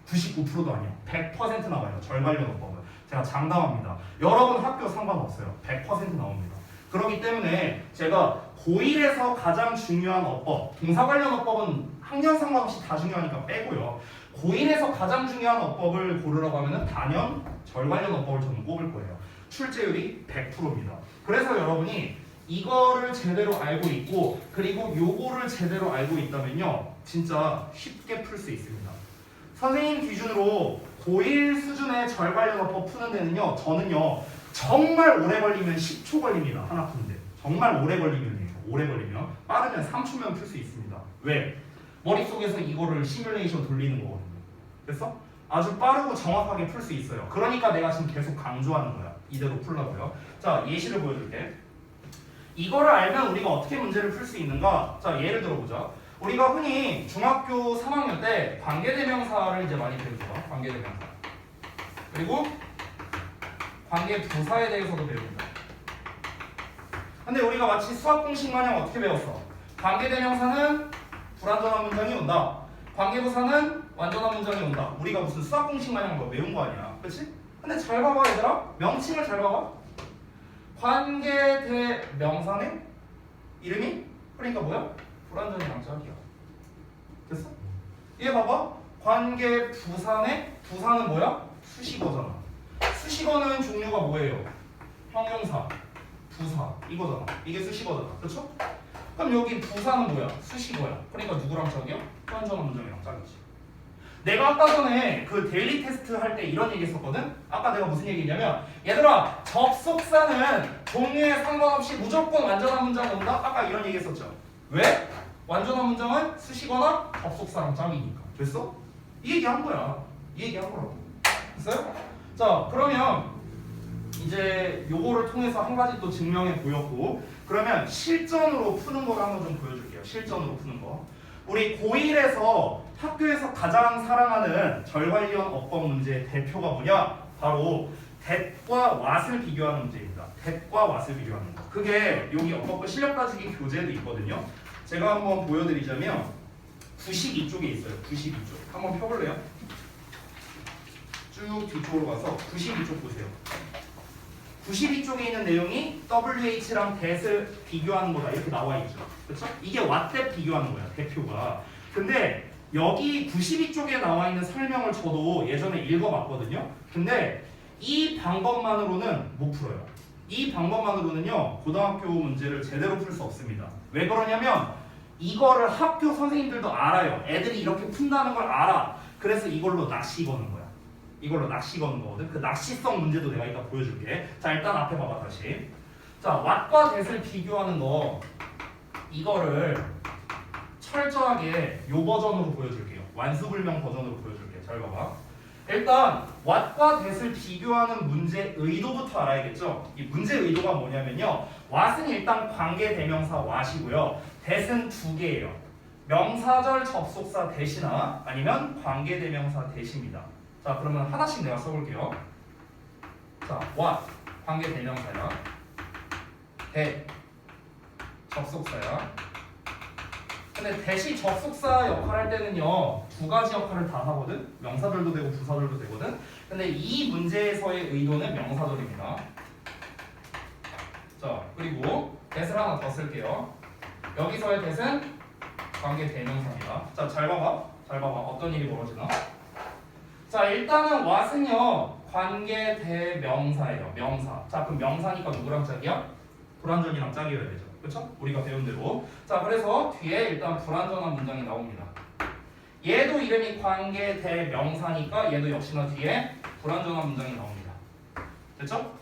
99%도 아니에요. 100% 나와요. 절관련어법은. 제가 장담합니다. 여러분 학교 상관없어요. 100% 나옵니다. 그렇기 때문에 제가 고1에서 가장 중요한 어법, 동사 관련 어법은 학년 상관없이 다 중요하니까 빼고요. 고1에서 가장 중요한 어법을 고르라고 하면은 단연 절 관련 어법을 저는 꼽을 거예요. 출제율이 100%입니다. 그래서 여러분이 이거를 제대로 알고 있고 그리고 요거를 제대로 알고 있다면요 진짜 쉽게 풀 수 있습니다. 선생님 기준으로 고1 수준의 절 관련 어법 푸는 데는요 저는요 정말 오래 걸리면 10초 걸립니다. 하나 푸는데 정말 오래 걸리면이에요. 오래 걸리면 빠르면 3초면 풀 수 있습니다. 왜? 머릿속에서 이거를 시뮬레이션 돌리는 거거든요. 됐어? 아주 빠르고 정확하게 풀 수 있어요. 그러니까 내가 지금 계속 강조하는 거야. 이대로 풀라고요. 자, 예시를 보여줄게. 이거를 알면 우리가 어떻게 문제를 풀 수 있는가? 자, 예를 들어보자. 우리가 흔히 중학교 3학년 때 관계대명사를 이제 많이 배우죠. 관계대명사. 그리고 관계부사에 대해서도 배웁니다. 근데 우리가 마치 수학 공식 마냥 어떻게 배웠어? 관계대명사는 불완전한 문장이 온다. 관계부사는 완전한 문장이 온다. 우리가 무슨 수학 공식 마냥 뭐 외운 거 아니야. 그치? 근데 잘 봐봐 얘들아. 명칭을 잘 봐봐. 관계대명사네? 이름이? 그러니까 뭐야? 불완전이랑 짝이야. 됐어? 얘 봐봐. 관계부사네? 부사는 뭐야? 수식어잖아. 수식어는 종류가 뭐예요? 형용사, 부사 이거잖아. 이게 수식어잖아. 그렇죠? 그럼 여기 부사는 뭐야? 수식어야. 그러니까 누구랑 짝이야? 불완전한 문장이랑 짝이지. 내가 아까 전에 그 데일리 테스트 할 때 이런 얘기 했었거든? 아까 내가 무슨 얘기했냐면 얘들아 접속사는 종류에 상관없이 무조건 완전한 문장이 온다? 아까 이런 얘기 했었죠. 왜? 완전한 문장은 수식어나 접속사랑 짝이니까. 됐어? 이 얘기 한 거야. 이 얘기 한 거라고. 됐어요? 자, 그러면 이제 요거를 통해서 한 가지 또 증명해 보였고 그러면 실전으로 푸는 걸 한번 좀 보여줄게요. 실전으로 푸는 거. 우리 고1에서 학교에서 가장 사랑하는 절 관련 어법 문제의 대표가 뭐냐? 바로 that과 what을 비교하는 문제입니다. that과 what을 비교하는 거. 그게 여기 어법과 실력 따지기 교재도 있거든요. 제가 한번 보여드리자면 92쪽에 있어요. 92쪽. 한번 펴볼래요? 쭉 뒤쪽으로 가서 92쪽 보세요. 92쪽에 있는 내용이 WH랑 that을 비교하는 거다 이렇게 나와 있죠. 그렇죠? 이게 what that 비교하는 거야. 대표가. 근데 여기 92쪽에 나와 있는 설명을 저도 예전에 읽어봤거든요. 근데 이 방법만으로는 못 풀어요. 이 방법만으로는요 고등학교 문제를 제대로 풀 수 없습니다. 왜 그러냐면 이거를 학교 선생님들도 알아요. 애들이 이렇게 푼다는 걸 알아. 그래서 이걸로 낚시 거는 거야. 이걸로 낚시 거는 거거든. 그 낚시성 문제도 내가 이따 보여줄게. 자, 일단 앞에 봐봐 다시. 자, what과 that을 비교하는 거 이거를 철저하게 요 버전으로 보여줄게요. 완수불명 버전으로 보여줄게. 잘 봐봐. 일단 what과 that을 비교하는 문제 의도부터 알아야겠죠. 이 문제 의도가 뭐냐면요. what은 일단 관계대명사 what이고요. that은 두 개예요. 명사절 접속사 that이나 아니면 관계대명사 that입니다. 자, 그러면 하나씩 내가 써볼게요. 자, what 관계대명사야. that 접속사야. 근데 that이 접속사 역할을 할 때는요 두 가지 역할을 다 하거든. 명사절도 되고 부사절도 되거든. 근데 이 문제에서의 의도는 명사절입니다. 자, 그리고 that을 하나 더 쓸게요. 여기서의 that은 관계대명사입니다. 자, 잘 봐봐. 잘 봐봐. 어떤 일이 벌어지나? 자, 일단은 what은요 관계대명사예요. 명사. 자, 그럼 명사니까 누구랑 짝이야? 불완전이랑 짝이어야 되죠. 그렇죠? 우리가 배운 대로. 자, 그래서 뒤에 일단 불완전한 문장이 나옵니다. 얘도 이름이 관계대명사니까 얘도 역시나 뒤에 불완전한 문장이 나옵니다. 됐죠?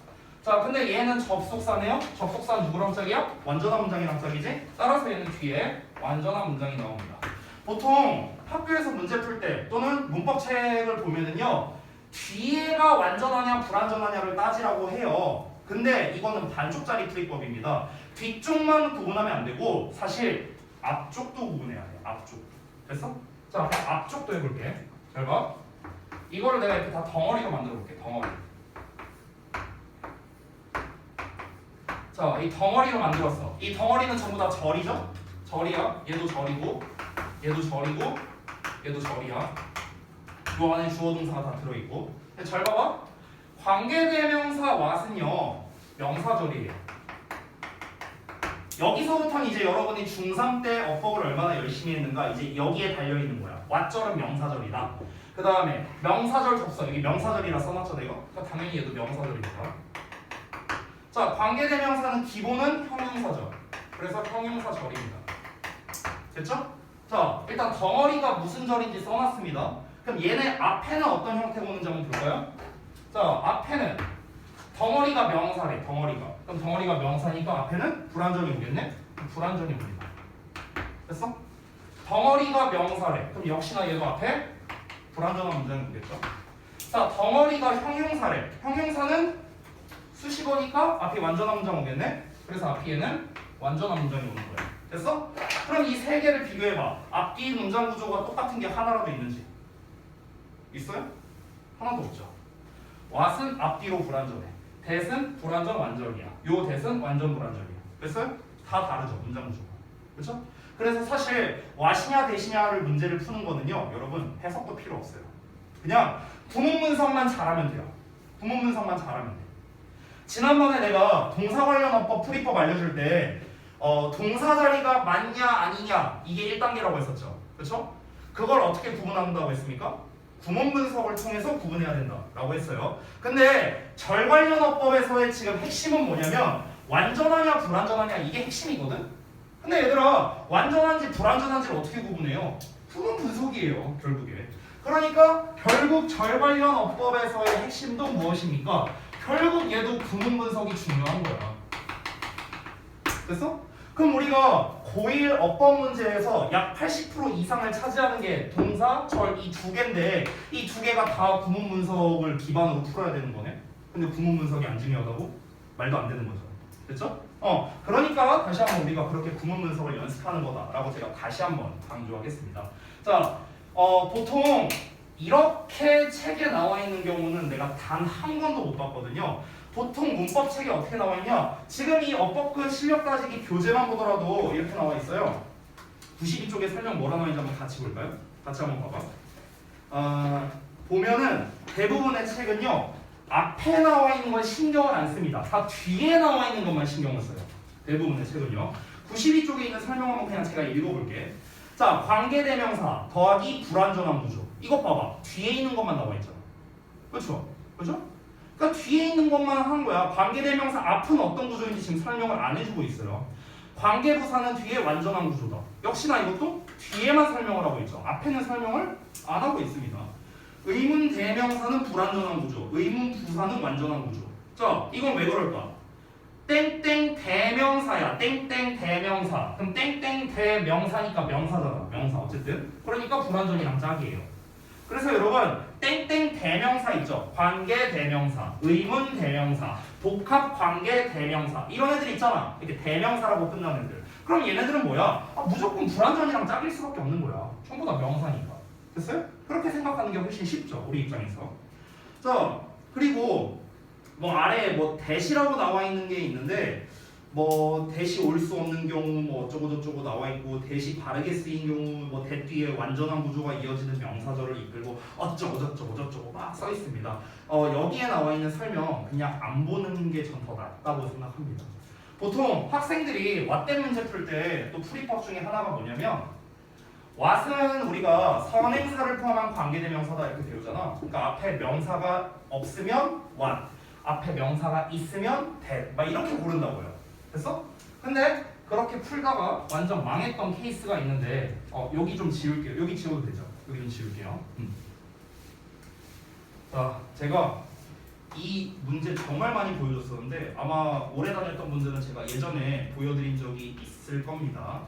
자, 근데 얘는 접속사네요. 접속사 누구랑 짝이야? 완전한 문장이랑 짝이지? 따라서 얘는 뒤에 완전한 문장이 나옵니다. 보통 학교에서 문제 풀 때 또는 문법책을 보면은요 뒤에가 완전하냐 불완전하냐를 따지라고 해요. 근데 이거는 반쪽짜리 풀이법입니다. 뒤쪽만 구분하면 안 되고 사실 앞쪽도 구분해야 돼. 앞쪽. 됐어? 자, 앞쪽도 해볼게. 잘 봐. 이거를 내가 이렇게 다 덩어리로 만들어 볼게. 덩어리. 자, 이 덩어리로 만들었어. 이 덩어리는 전부 다 절이죠? 절이야. 얘도 절이고, 얘도 절이고, 얘도 절이야. 요 안에 주어 동사가 다 들어있고. 잘 봐봐. 관계대명사 what은요 명사절이에요. 여기서부터는 이제 여러분이 중3 때 어법을 얼마나 열심히 했는가 이제 여기에 달려있는 거야. what절은 명사절이다. 그 다음에 명사절 접속. 여기 명사절이라 써놨죠 내가? 그러니까 당연히 얘도 명사절이니까. 자, 관계대명사는 기본은 형용사절. 그래서 형용사절입니다. 됐죠? 자, 일단 덩어리가 무슨 절인지 써놨습니다. 그럼 얘네 앞에는 어떤 형태가 오는지 한번 볼까요? 자, 앞에는 덩어리가 명사래. 덩어리가. 그럼 덩어리가 명사니까 앞에는 불완전이 오겠네? 불완전이 옵니다. 됐어? 덩어리가 명사래. 그럼 역시나 얘도 앞에 불완전한 문장이 오겠죠? 자, 덩어리가 형용사래. 형용사는 수식어니까 앞에 완전한 문장 오겠네? 그래서 앞뒤에는 완전한 문장이 오는 거야. 됐어? 그럼 이 세 개를 비교해봐. 앞뒤 문장 구조가 똑같은 게 하나라도 있는지. 있어요? 하나도 없죠. what은 앞뒤로 불완전해. that은 불완전 완전이야. 요 that은 완전 불완전이야. 됐어요? 다 다르죠. 문장 구조가. 그렇죠? 그래서 사실 what이냐 that이냐를 문제를 푸는 거는요. 여러분 해석도 필요 없어요. 그냥 구문문성만 잘하면 돼요. 구문문성만 잘하면 돼. 지난번에 내가 동사 관련 어법 풀이법 알려줄 때 동사 자리가 맞냐 아니냐 이게 1단계라고 했었죠. 그렇죠? 그걸 어떻게 구분한다고 했습니까? 구문 분석을 통해서 구분해야 된다라고 했어요. 근데 절 관련 어법에서의 지금 핵심은 뭐냐면 완전하냐 불완전하냐 이게 핵심이거든. 근데 얘들아 완전한지 불완전한지를 어떻게 구분해요? 구문 분석이에요 결국에. 그러니까 결국 절 관련 어법에서의 핵심도 무엇입니까? 결국 얘도 구문 분석이 중요한 거야. 됐어? 그럼 우리가 고1 어법 문제에서 약 80% 이상을 차지하는 게 동사, 절 이 두 개인데 이 두 개가 다 구문 분석을 기반으로 풀어야 되는 거네. 근데 구문 분석이 안 중요하다고? 말도 안 되는 거죠. 됐죠? 그러니까 다시 한번 우리가 그렇게 구문 분석을 연습하는 거다라고 제가 다시 한번 강조하겠습니다. 자, 보통 이렇게 책에 나와 있는 경우는 내가 단 한 번도 못 봤거든요. 보통 문법 책이 어떻게 나와 있냐? 지금 이 어법그 실력 따지기 교재만 보더라도 이렇게 나와 있어요. 92쪽에 설명 뭐라 나와 있는지 한번 같이 볼까요? 같이 한번 봐봐. 보면은 대부분의 책은요 앞에 나와 있는 건 신경을 안 씁니다. 다 뒤에 나와 있는 것만 신경을 써요. 대부분의 책은요. 92쪽에 있는 설명 한번 그냥 제가 읽어볼게. 자, 관계대명사 더하기 불완전한 구조. 이것 봐봐. 뒤에 있는 것만 나와 있잖아. 그렇죠? 그렇죠? 그러니까 뒤에 있는 것만 한 거야. 관계대명사 앞은 어떤 구조인지 지금 설명을 안 해주고 있어요. 관계부사는 뒤에 완전한 구조다. 역시나 이것도 뒤에만 설명을 하고 있죠. 앞에는 설명을 안 하고 있습니다. 의문대명사는 불완전한 구조, 의문부사는 완전한 구조. 자, 이건 왜 그럴까? 땡땡 대명사야. 땡땡 대명사. 그럼 땡땡 대명사니까 명사잖아. 명사 어쨌든. 그러니까 불완전이랑 짝이에요. 그래서 여러분 땡땡 대명사 있죠. 관계 대명사, 의문 대명사, 복합 관계 대명사 이런 애들 있잖아. 이렇게 대명사라고 끝나는 애들. 그럼 얘네들은 뭐야? 무조건 불완전이랑 짝일 수밖에 없는 거야. 전부 다 명사니까. 됐어요? 그렇게 생각하는 게 훨씬 쉽죠. 우리 입장에서. 자, 그리고 뭐 아래에 뭐 대시라고 나와 있는 게 있는데 뭐 대시 올 수 없는 경우 뭐 어쩌고 저쩌고 나와 있고 대시 바르게 쓰인 경우 뭐 대 뒤에 완전한 구조가 이어지는 명사절을 이끌고 어쩌고 저쩌고 막 써 있습니다. 여기에 나와 있는 설명 그냥 안 보는 게 전 더 낫다고 생각합니다. 보통 학생들이 왓대 문제 풀 때 또 풀이법 중에 하나가 뭐냐면 what은 우리가 선행사를 포함한 관계대명사다 이렇게 배우잖아. 그러니까 앞에 명사가 없으면 what, 앞에 명사가 있으면 that 막 이렇게 고른다고요. 됐어? 근데 그렇게 풀다가 완전 망했던 케이스가 있는데 여기 좀 지울게요. 여기 지워도 되죠? 여기 좀 지울게요. 자, 제가 이 문제 정말 많이 보여줬었는데 아마 오래 다녔던 분들은 제가 예전에 보여드린 적이 있을 겁니다.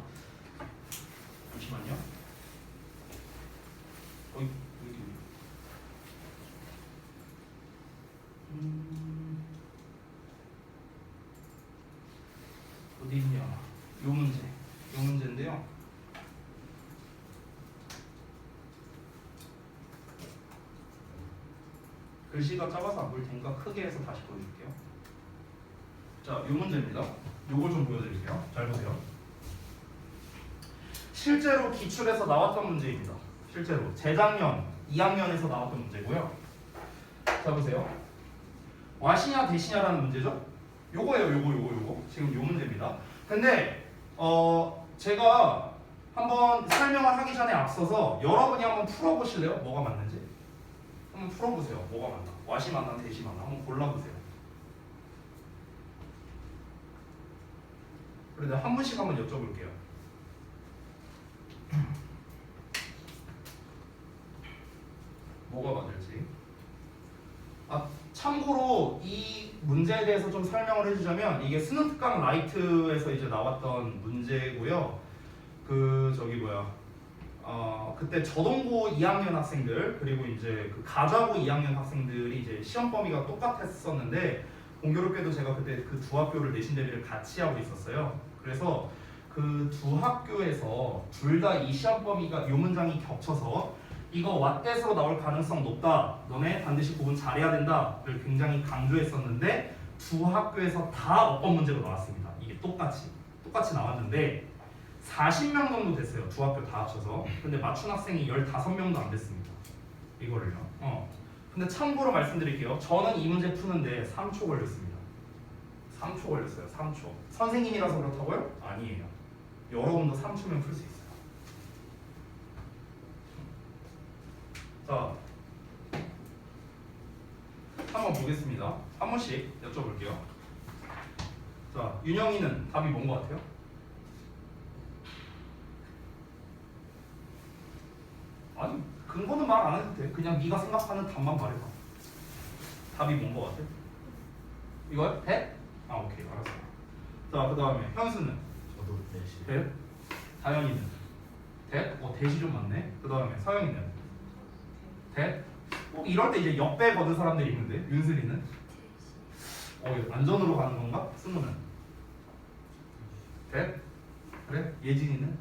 잠시만요. 여기. 글씨가 작아서 안 보일 테니까 크게 해서 다시 보여줄게요. 자, 이 문제입니다. 요걸 좀 보여드릴게요. 잘 보세요. 실제로 기출에서 나왔던 문제입니다. 실제로 재작년 2학년에서 나왔던 문제고요. 자, 보세요. 와시냐 대시냐라는 문제죠. 요거예요. 요거. 지금 요 문제입니다. 근데 제가 한번 설명을 하기 전에 앞서서 여러분이 한번 풀어보실래요? 뭐가 맞는지? 한번 풀어보세요. 뭐가 맞나? 와시 맞나 대시 맞나? 한번 골라보세요. 그래도 한 분씩 한번 여쭤볼게요. 뭐가 맞을지. 참고로 이 문제에 대해서 좀 설명을 해주자면 이게 수능 특강 라이트에서 이제 나왔던 문제고요. 그때 저동고 2학년 학생들 그리고 이제 그 가좌고 2학년 학생들이 이제 시험 범위가 똑같았었는데 공교롭게도 제가 그때 그 두 학교를 내신 대비를 같이 하고 있었어요. 그래서 그 두 학교에서 둘 다 이 시험 범위가 이 문장이 겹쳐서 이거 왓댓으로 나올 가능성 높다. 너네 반드시 구분 잘해야 된다를 굉장히 강조했었는데 두 학교에서 다 어법 문제로 나왔습니다. 이게 똑같이 나왔는데 40명 정도 됐어요. 두 학교 다 합쳐서. 근데 맞춘 학생이 15명도 안 됐습니다. 이거를요. 근데 참고로 말씀드릴게요. 저는 이 문제 푸는데 3초 걸렸습니다. 3초 걸렸어요. 3초. 선생님이라서 그렇다고요? 아니에요. 여러분도 3초면 풀 수 있어요. 자, 한번 보겠습니다. 한 번씩 여쭤볼게요. 자, 윤영이는 답이 뭔 것 같아요? 아니, 근거는 말 안 해도 돼. 그냥 네가 생각하는 답만 말해봐. 답이 뭔 것 같아? 이거요? 대? 오케이, 알았어. 자, 그 다음에 현수는? 저도 대시. 대? 다현이는? 대? 대시 좀 많네. 그 다음에 서영이는? 대? 이럴 때 이제 역배 거는 사람들이 있는데 윤슬이는? 이거 안전으로 가는 건가? 승우는? 대? 그래? 예진이는?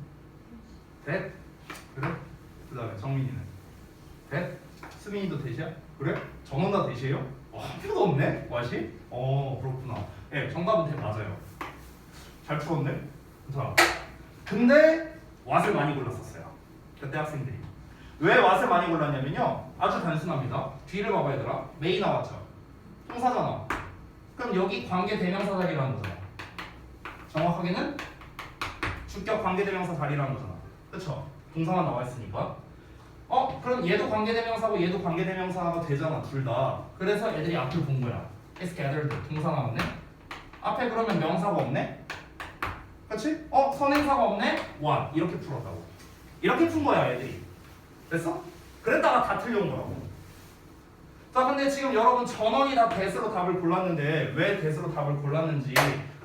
대? 그래? 그 다음에 정민이는? 대? 수민이도 대시야? 그래? 정원 다 대시예요? 한 표도 없네? 와시? 그렇구나. 네, 정답은 대 맞아요. 잘 풀었네? 자, 근데 왓을 많이 골랐었어요. 그때 학생들이. 왜 왓을 많이 골랐냐면요. 아주 단순합니다. 뒤를 봐봐 얘들아. 메이 나왔죠? 동사잖아. 그럼 여기 관계대명사 자리라는 거잖아. 정확하게는 주격 관계대명사 자리라는 거잖아. 그쵸? 동사만 나와 있으니까. 그럼 얘도 관계대명사고 얘도 관계대명사가 되잖아. 둘 다. 그래서 애들이 앞을 본 거야. It's gathered. 동사 나왔네. 앞에 그러면 명사가 없네. 그치? 선행사가 없네. one. 이렇게 풀었다고. 이렇게 푼 거야 애들이. 됐어? 그랬다가 다 틀려온 거라고. 자, 근데 지금 여러분 전원이 다 대수로 답을 골랐는데 왜 대수로 답을 골랐는지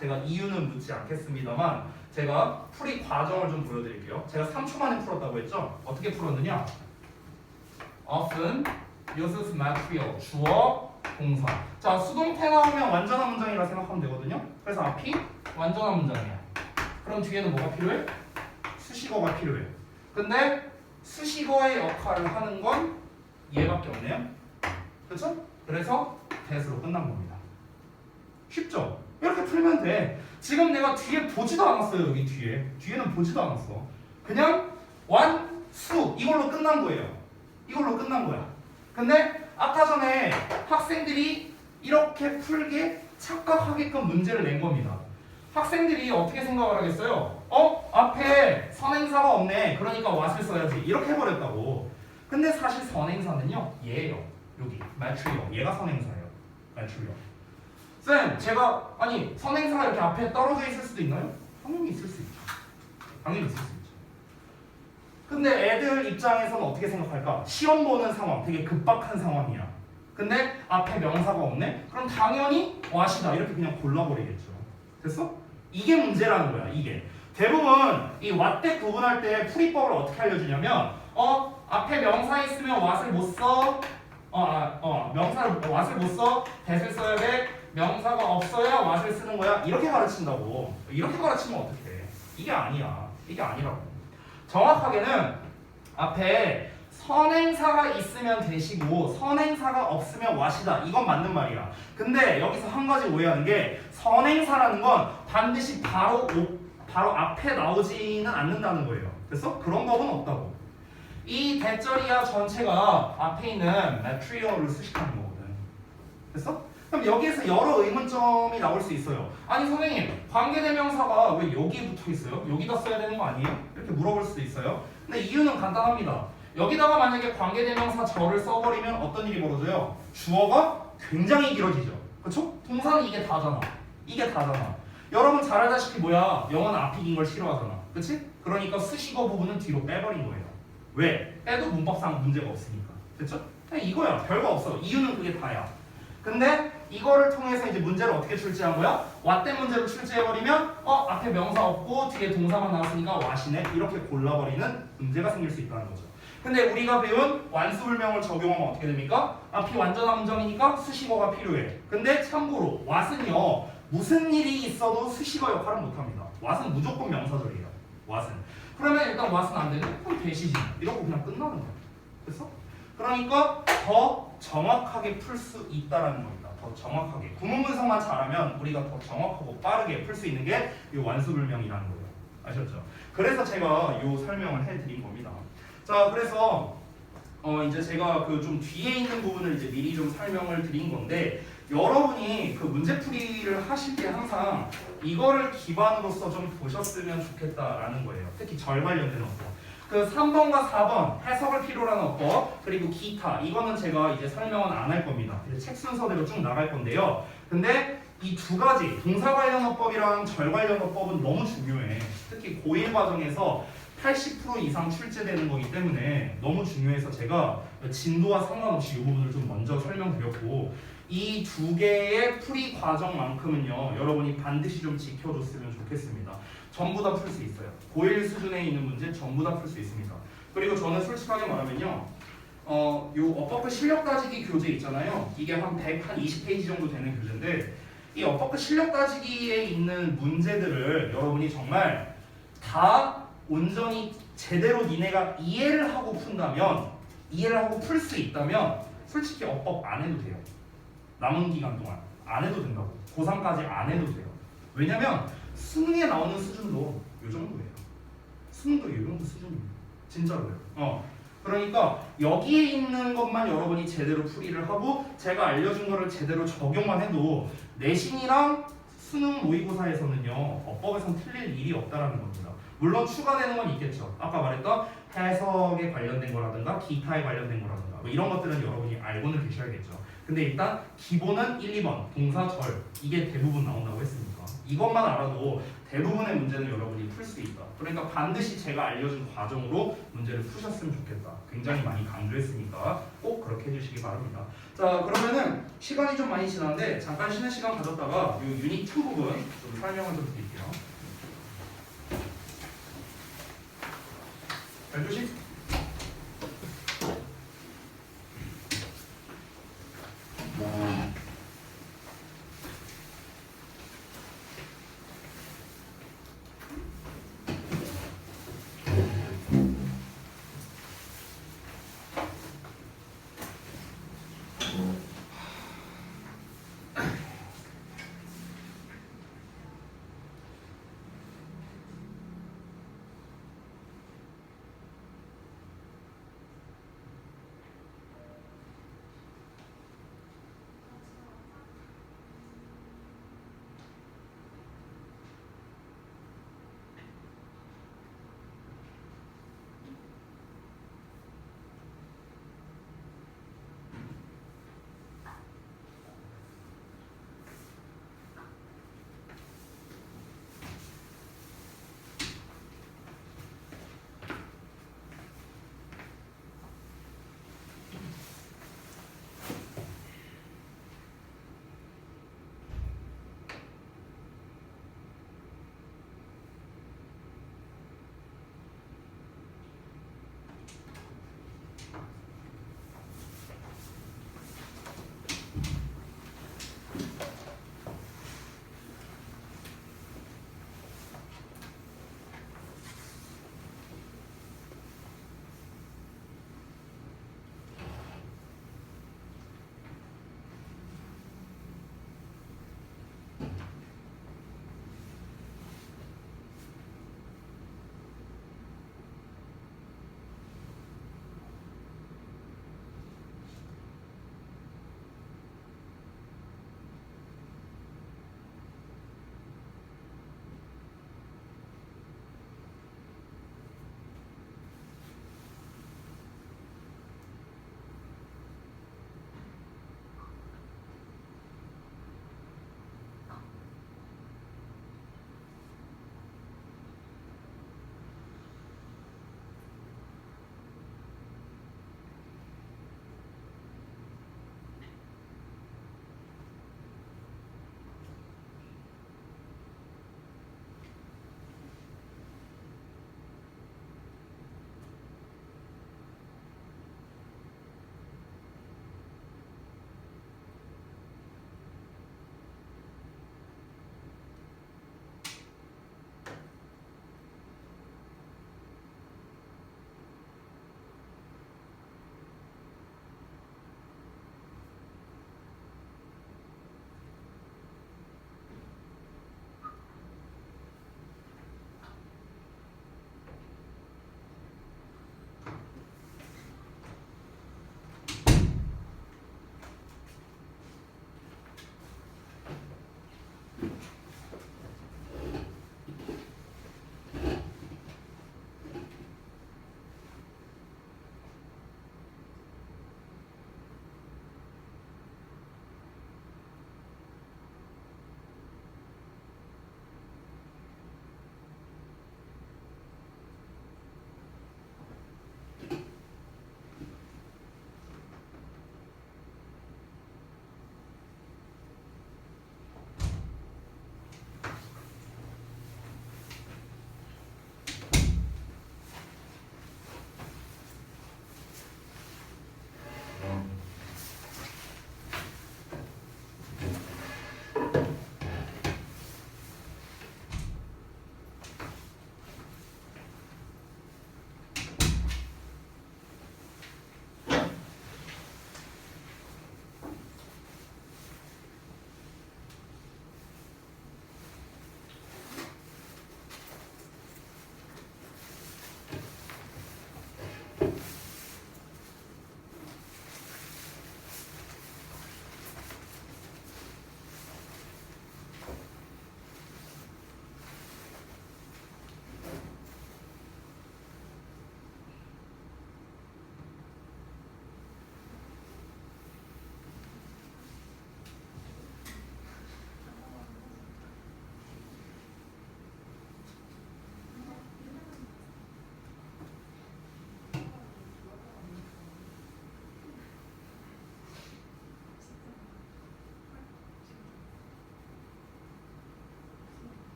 제가 이유는 묻지 않겠습니다만 제가 풀이 과정을 좀 보여드릴게요. 제가 3초 만에 풀었다고 했죠? 어떻게 풀었느냐? often uses material 주어 동사. 자, 수동태 나오면 완전한 문장이라 생각하면 되거든요. 그래서 앞이 완전한 문장이야. 그럼 뒤에는 뭐가 필요해? 수식어가 필요해. 근데 수식어의 역할을 하는 건 얘밖에 없네요. 그렇죠? 그래서 대수로 끝난 겁니다. 쉽죠? 이렇게 풀면 돼. 지금 내가 뒤에 보지도 않았어요. 여기 뒤에는 보지도 않았어. 그냥 완, 수 이걸로 끝난 거예요. 이걸로 끝난 거야. 근데 아까 전에 학생들이 이렇게 풀게 착각하게끔 문제를 낸 겁니다. 학생들이 어떻게 생각을 하겠어요? 앞에 선행사가 없네. 그러니까 what을 써야지. 이렇게 해버렸다고. 근데 사실 선행사는요. 얘예요. 여기 material. 얘가 선행사예요. material. 쌤, 제가 선행사가 이렇게 앞에 떨어져 있을 수도 있나요? 당연히 있을 수 있죠. 당연히 있을 수 있죠. 근데 애들 입장에서는 어떻게 생각할까? 시험 보는 상황, 되게 급박한 상황이야. 근데 앞에 명사가 없네? 그럼 당연히 what이다. 이렇게 그냥 골라버리겠죠. 됐어? 이게 문제라는 거야. 이게. 대부분 이 what 대 구분할 때 풀이법을 어떻게 알려주냐면 앞에 명사 있으면 what을 못 써. 명사를 what을 못 써. that을 써야 돼. 명사가 없어야 what을 쓰는 거야. 이렇게 가르친다고. 이렇게 가르치면 어떡해. 이게 아니야. 이게 아니라고. 정확하게는 앞에 선행사가 있으면 대시고 선행사가 없으면 와시다. 이건 맞는 말이야. 근데 여기서 한 가지 오해하는 게 선행사라는 건 반드시 바로 앞에 나오지는 않는다는 거예요. 됐어? 그런 법은 없다고. 이 대절이야 전체가 앞에 있는 material을 수식하는 거거든. 됐어? 그럼 여기에서 여러 의문점이 나올 수 있어요. 아니 선생님, 관계대명사가 왜 여기에 붙어 있어요? 여기다 써야 되는 거 아니에요? 이렇게 물어볼 수도 있어요. 근데 이유는 간단합니다. 여기다가 만약에 관계대명사 저를 써버리면 어떤 일이 벌어져요? 주어가 굉장히 길어지죠. 그쵸? 동사는 이게 다잖아. 이게 다잖아. 여러분 잘 알다시피 뭐야? 영어는 앞이 긴 걸 싫어하잖아. 그치? 그러니까 수식어 부분은 뒤로 빼버린 거예요. 왜? 빼도 문법상 문제가 없으니까. 됐죠? 그냥 이거야. 별거 없어. 이유는 그게 다야. 근데 이거를 통해서 이제 문제를 어떻게 출제한 거야? what 문제로 출제해버리면 앞에 명사 없고 뒤에 동사만 나왔으니까 what이네 이렇게 골라버리는 문제가 생길 수 있다는 거죠. 근데 우리가 배운 완수불명을 적용하면 어떻게 됩니까? 앞이 완전한 문장이니까 수식어가 필요해. 근데 참고로 what은요 무슨 일이 있어도 수식어 역할은 못합니다. what은 무조건 명사절이에요. what은. 그러면 일단 what은 안 되면 그럼 대시지 이러고 그냥 끝나는 거야. 됐어? 그러니까 더 정확하게 풀 수 있다라는 겁니다. 더 정확하게. 구문 분석만 잘하면 우리가 더 정확하고 빠르게 풀 수 있는 게 이 완수불명이라는 거예요. 아셨죠? 그래서 제가 이 설명을 해드린 겁니다. 자, 그래서 이제 제가 그 좀 뒤에 있는 부분을 이제 미리 좀 설명을 드린 건데 여러분이 그 문제풀이를 하실 때 항상 이거를 기반으로서 좀 보셨으면 좋겠다라는 거예요. 특히 절 관련된 어법. 그 3번과 4번 해석을 필요로 하는 어법 그리고 기타 이거는 제가 이제 설명은 안 할 겁니다. 이제 책 순서대로 쭉 나갈 건데요. 근데 이 두 가지 동사 관련 어법이랑 절 관련 어법은 너무 중요해. 특히 고1 과정에서 80% 이상 출제되는 거기 때문에 너무 중요해서 제가 진도와 상관없이 이 부분을 좀 먼저 설명드렸고 이 두 개의 풀이 과정만큼은요 여러분이 반드시 좀 지켜줬으면 좋겠습니다. 전부 다 풀 수 있어요. 고1 수준에 있는 문제 전부 다 풀 수 있습니다. 그리고 저는 솔직하게 말하면요 요 어퍼크 실력 따지기 교재 있잖아요. 이게 한 120페이지 정도 되는 교재인데 이 어퍼크 실력 따지기에 있는 문제들을 여러분이 정말 다 온전히 제대로 니네가 이해를 하고 푼다면 이해를 하고 풀 수 있다면 솔직히 어법 안 해도 돼요. 남은 기간 동안 안 해도 된다고. 고3까지 안 해도 돼요. 왜냐면 수능에 나오는 수준도 이 정도예요. 수능도 이 정도 수준입니다. 진짜로요. 그러니까 여기에 있는 것만 여러분이 제대로 풀이를 하고 제가 알려준 거를 제대로 적용만 해도 내신이랑 수능 모의고사에서는요 어법에선 틀릴 일이 없다라는 겁니다. 물론 추가되는 건 있겠죠. 아까 말했던 해석에 관련된 거라든가 기타에 관련된 거라든가 뭐 이런 것들은 여러분이 알고는 계셔야겠죠. 근데 일단 기본은 1, 2번 동사, 절 이게 대부분 나온다고 했으니까 이것만 알아도 대부분의 문제는 여러분이 풀 수 있다. 그러니까 반드시 제가 알려준 과정으로 문제를 푸셨으면 좋겠다. 굉장히 많이 강조했으니까 꼭 그렇게 해주시기 바랍니다. 자, 그러면은 시간이 좀 많이 지났는데 잠깐 쉬는 시간 가졌다가 이 유닛 2 부분 좀 설명을 좀 드릴게요. 12시?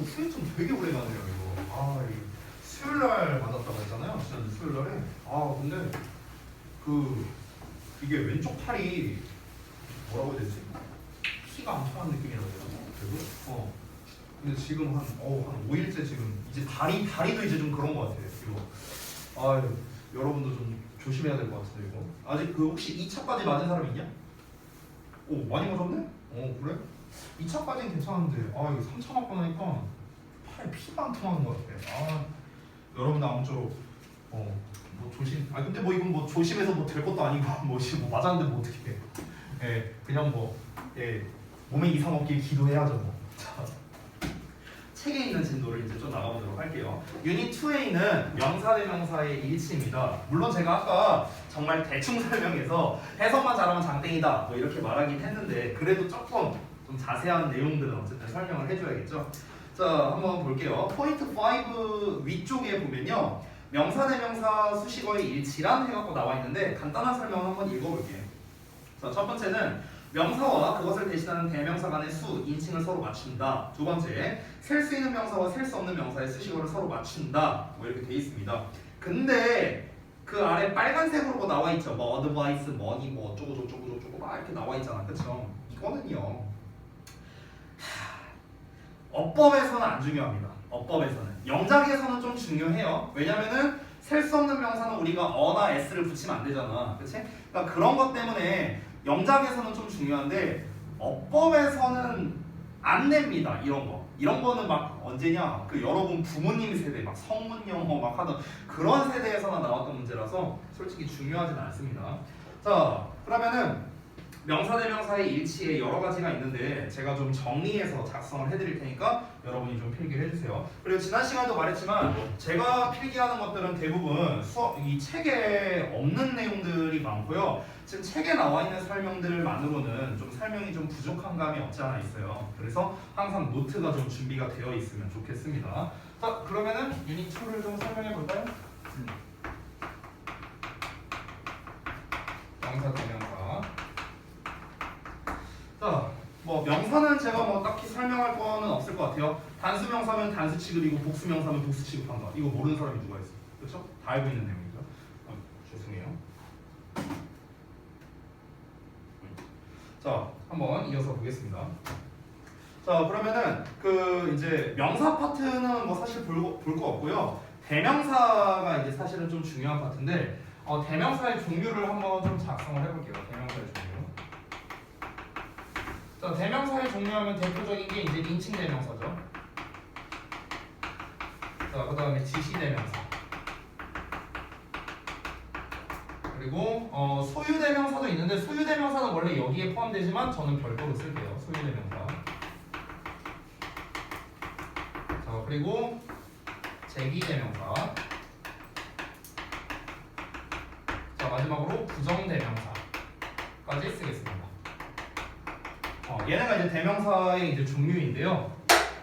수요점 되게 오래 가네요 이거. 아 이거 수요일날 맞았다고 했잖아요. 지난주 수요일날에. 아 근데 이게 왼쪽 팔이 뭐라고 해야 되지? 피가 안 통하는 느낌이라고 해야 되나? 그리고 근데 지금 한 5일째 지금 이제 다리도 이제 좀 그런 것 같아요. 이거. 아 여러분도 좀 조심해야 될 것 같은데 이거. 아직 혹시 2차까지 맞은 사람 있냐? 오 많이 맞았네? 그래? 2차까지는 괜찮은데 이거 3차 맞고 나니까 팔에 피가 안 통하는 것 같아. 여러분 아무쪼록 뭐 조심. 근데 뭐 이건 뭐 조심해서 뭐 될 것도 아니고 뭐 맞았는데 뭐 어떻게 해? 예 그냥 몸에 이상 없길 기도해야죠 뭐. 자. 책에 있는 진도를 이제 좀 나가보도록 할게요. 유닛 2A는 명사대명사의 일치입니다. 물론 제가 아까 정말 대충 설명해서 해석만 잘하면 장땡이다 뭐 이렇게 말하긴 했는데 그래도 조금 좀 자세한 내용들은 어쨌든 설명을 해줘야겠죠. 자 한번 볼게요. 포인트 5 위쪽에 보면요. 명사대명사 수식어의 일치란 해갖고 나와 있는데 간단한 설명을 한번 읽어볼게요. 자, 첫 번째는 명사와 그것을 대신하는 대명사 간의 수, 인칭을 서로 맞춘다. 두 번째, 셀 수 있는 명사와 셀 수 없는 명사의 수식어를 서로 맞춘다. 뭐 이렇게 돼 있습니다. 근데 그 아래 빨간색으로 뭐 나와 있죠. 뭐 어드바이스, 머니, 뭐 어쩌고 막 이렇게 나와 있잖아. 그쵸? 이거는요. 어법에서는 안 중요합니다. 어법에서는. 영작에서는 좀 중요해요. 왜냐면은 셀 수 없는 명사는 우리가 어나 s를 붙이면 안 되잖아. 그치? 그러니까 그런 것 때문에 영작에서는 좀 중요한데 어법에서는 안 냅니다. 이런 거는 막 언제냐? 여러분 부모님 세대 막 성문 영어 막 하던 그런 세대에서나 나왔던 문제라서 솔직히 중요하진 않습니다. 자, 그러면은 명사대명사의 일치에 여러 가지가 있는데 제가 좀 정리해서 작성을 해드릴 테니까 여러분이 좀 필기를 해주세요. 그리고 지난 시간에도 말했지만 제가 필기하는 것들은 대부분 이 책에 없는 내용들이 많고요. 지금 책에 나와 있는 설명들만으로는 좀 설명이 좀 부족한 감이 없지 않아 있어요. 그래서 항상 노트가 좀 준비가 되어 있으면 좋겠습니다. 자, 그러면은 유닛 2를 좀 설명해 볼까요? 명사대명사. 자, 뭐 명사는 제가 뭐 딱히 설명할 거는 없을 것 같아요. 단수 명사면 단수 취급이고 복수 명사면 복수 취급한다. 이거 모르는 사람이 누가 있어? 그렇죠? 다 알고 있는 내용이죠. 죄송해요. 자, 한번 이어서 보겠습니다. 자, 그러면은 이제 명사 파트는 뭐 사실 볼 거 없고요. 대명사가 이제 사실은 좀 중요한 파트인데 대명사의 종류를 한번 좀 작성을 해볼게요. 대명사의 종류. 자, 대명사의 종류하면 대표적인 게 이제 인칭 대명사죠. 자, 그 다음에 지시 대명사. 그리고 소유 대명사도 있는데 소유 대명사는 원래 여기에 포함되지만 저는 별도로 쓸게요. 소유 대명사. 자, 그리고 제기 대명사. 자, 마지막으로 부정 대명사까지 쓰겠습니다. 얘네가 이제 대명사의 이제 종류인데요.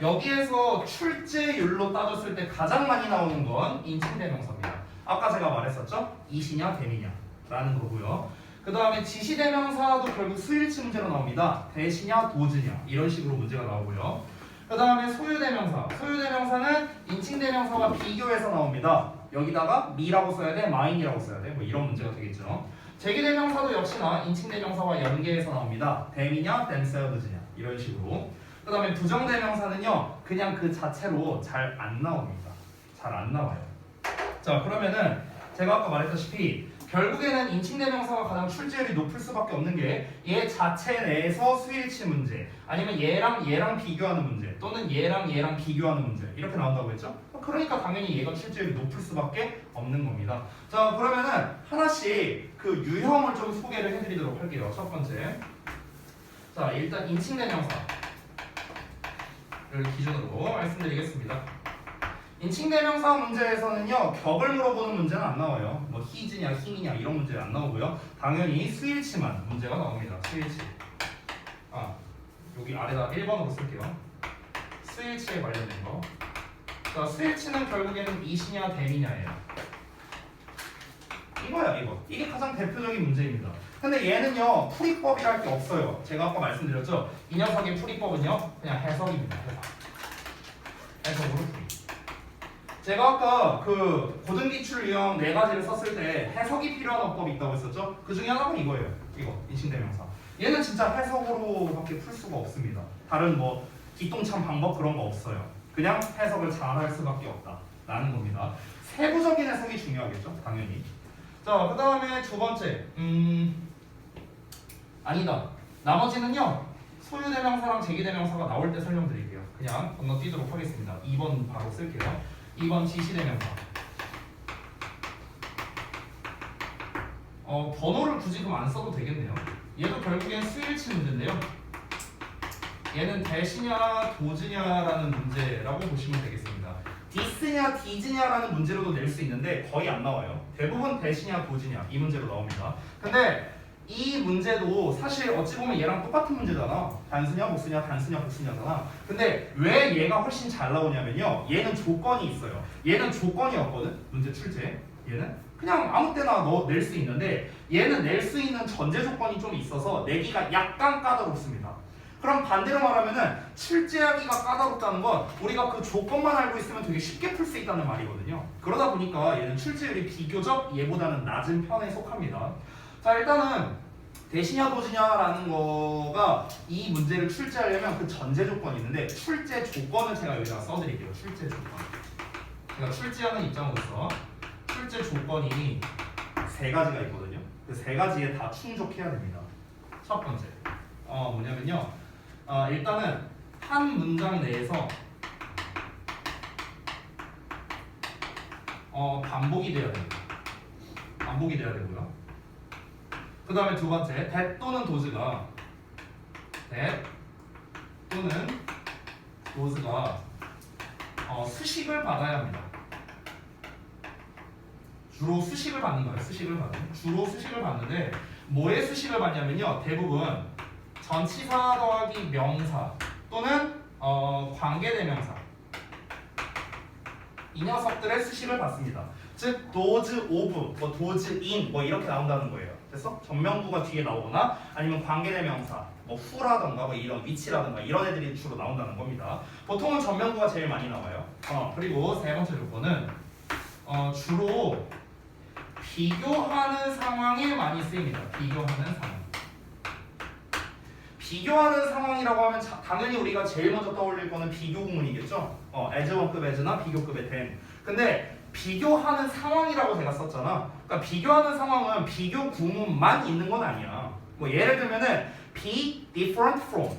여기에서 출제율로 따졌을 때 가장 많이 나오는 건 인칭 대명사입니다. 아까 제가 말했었죠? 이시냐 대미냐 라는 거고요. 그 다음에 지시 대명사도 결국 수일치 문제로 나옵니다. 대시냐 도지냐 이런 식으로 문제가 나오고요. 그 다음에 소유 대명사. 소유 대명사는 인칭 대명사와 비교해서 나옵니다. 여기다가 미라고 써야 돼, 마인이라고 써야 돼, 뭐 이런 문제가 되겠죠. 제기대명사도 역시나 인칭대명사와 연계해서 나옵니다. 댐이냐, 댐세어드즈냐 이런 식으로. 그 다음에 부정대명사는요 그냥 그 자체로 잘 안 나옵니다. 잘 안 나와요. 자, 그러면은 제가 아까 말했다시피 결국에는 인칭대명사가 가장 출제율이 높을 수밖에 없는 게 얘 자체 내에서 수일치 문제, 아니면 얘랑 비교하는 문제, 또는 얘랑 비교하는 문제 이렇게 나온다고 했죠? 그러니까 당연히 얘가 출제율이 높을 수밖에 없는 겁니다. 자, 그러면은 하나씩 그 유형을 좀 소개를 해드리도록 할게요. 첫 번째, 자, 일단 인칭대명사를 기준으로 말씀드리겠습니다. 인칭대명사 문제에서는요 격을 물어보는 문제는 안 나와요. 뭐 히즈냐 힘이냐 이런 문제는 안 나오고요. 당연히 수일치만 문제가 나옵니다. 수일치. 여기 아래다 1번으로 쓸게요. 수일치에 관련된 거. 자, 수일치는 결국에는 이시냐 대미냐예요. 이거야 이거. 이게 가장 대표적인 문제입니다. 근데 얘는요 풀이법이랄 게 없어요. 제가 아까 말씀드렸죠. 이 녀석의 풀이법은요 그냥 해석입니다. 해석. 해석으로 풀이. 제가 아까 그 고등기출 유형 4가지를 썼을 때 해석이 필요한 어법이 있다고 했었죠? 그 중에 하나가 이거예요. 이거 인칭대명사. 얘는 진짜 해석으로밖에 풀 수가 없습니다. 다른 뭐 기똥찬 방법 그런 거 없어요. 그냥 해석을 잘할 수밖에 없다라는 겁니다. 세부적인 해석이 중요하겠죠, 당연히. 자, 그 다음에 두 번째, 아니다. 나머지는요 소유대명사랑 제기대명사가 나올 때 설명드릴게요. 그냥 건너뛰도록 하겠습니다. 2번 바로 쓸게요. 2번 지시대명사. 번호를 굳이 그럼 안 써도 되겠네요. 얘도 결국엔 수일치 문제인데요. 얘는 대시냐 도지냐라는 문제라고 보시면 되겠습니다. 디스냐 디즈냐라는 문제로도 낼 수 있는데 거의 안 나와요. 대부분 대시냐 도지냐 이 문제로 나옵니다. 근데 이 문제도 사실 어찌 보면 얘랑 똑같은 문제잖아. 단수냐 복수냐 단수냐 복수냐잖아. 근데 왜 얘가 훨씬 잘 나오냐면요, 얘는 조건이 있어요. 얘는 조건이었거든, 문제 출제. 얘는 그냥 아무 때나 너 낼 수 있는데 얘는 낼 수 있는 전제 조건이 좀 있어서 내기가 약간 까다롭습니다. 그럼 반대로 말하면은 출제하기가 까다롭다는 건 우리가 그 조건만 알고 있으면 되게 쉽게 풀 수 있다는 말이거든요. 그러다 보니까 얘는 출제율이 비교적 얘보다는 낮은 편에 속합니다. 자, 일단은 대시냐 도시냐라는 거가 이 문제를 출제하려면 그 전제 조건이 있는데 출제 조건을 제가 여기다가 써드릴게요. 출제 조건. 제가 출제하는 입장으로서 출제 조건이 3가지가 있거든요. 그 3가지에 다 충족해야 됩니다. 첫 번째, 뭐냐면요, 일단은 한 문장 내에서 반복이 돼야 됩니다. 반복이 돼야 되고요. 그 다음에 두 번째, that 또는 does가 수식을 받아야 합니다. 주로 수식을 받는 거예요. 주로 수식을 받는데 뭐의 수식을 받냐면요, 대부분 전치사 더하기 명사 또는 관계대명사 이 녀석들의 수식을 받습니다. 즉 does of, does in 이렇게 나온다는 거예요. 됐어? 전명구가 뒤에 나오거나 아니면 관계대명사 who라던가 이런 위치라던가 이런 애들이 주로 나온다는 겁니다. 보통은 전명구가 제일 많이 나와요. 그리고 세 번째 조건은 주로 비교하는 상황에 많이 쓰입니다. 비교하는 상황이라고 하면 당연히 우리가 제일 먼저 떠올릴 거는 비교 구문이겠죠. as 1급 as나 비교급의 than. 근데 비교하는 상황이라고 제가 썼잖아. 그러니까 비교하는 상황은 비교 구문만 있는 건 아니야. 뭐 예를 들면은 be different from.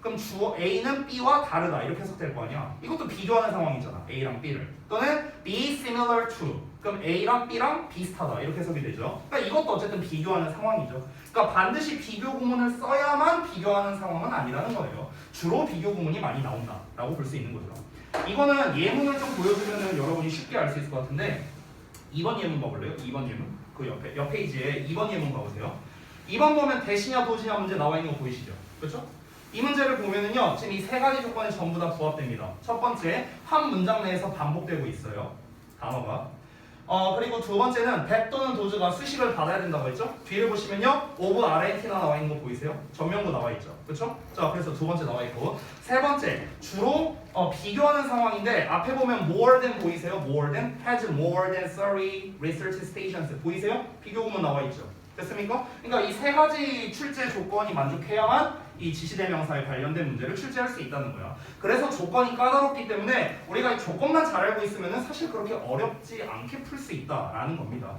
그럼 주어 A는 B와 다르다 이렇게 해석될 거 아니야. 이것도 비교하는 상황이잖아. A랑 B를. 또는 be similar to. 그럼 A랑 B랑 비슷하다 이렇게 해석이 되죠. 그러니까 이것도 어쨌든 비교하는 상황이죠. 그러니까 반드시 비교 구문을 써야만 비교하는 상황은 아니라는 거예요. 주로 비교 구문이 많이 나온다라고 볼 수 있는 거죠. 이거는 예문을 좀 보여주면 여러분이 쉽게 알 수 있을 것 같은데 2번 예문 봐볼래요? 2번 예문. 그 옆 페이지에 2번 예문 봐보세요. 2번 보면 대시냐 도시냐 문제 나와 있는 거 보이시죠? 그렇죠? 이 문제를 보면은요, 지금 이 3가지 조건이 전부 다 부합됩니다. 첫 번째, 한 문장 내에서 반복되고 있어요. 단어가. 그리고 두 번째는 that 또는 does가 수식을 받아야 된다고 했죠? 뒤를 보시면요, of 아르헨티나 나와 있는 거 보이세요? 전명구 나와 있죠. 그렇죠? 자, 그래서 두 번째 나와 있고, 세 번째, 주로 비교하는 상황인데 앞에 보면 more than 보이세요? more than, has more than 30 research stations 보이세요? 비교 구문 나와 있죠. 됐습니까? 그러니까 이 3가지 출제 조건이 만족해야만 이 지시대명사에 관련된 문제를 출제할 수 있다는 거야. 그래서 조건이 까다롭기 때문에 우리가 이 조건만 잘 알고 있으면 사실 그렇게 어렵지 않게 풀 수 있다라는 겁니다.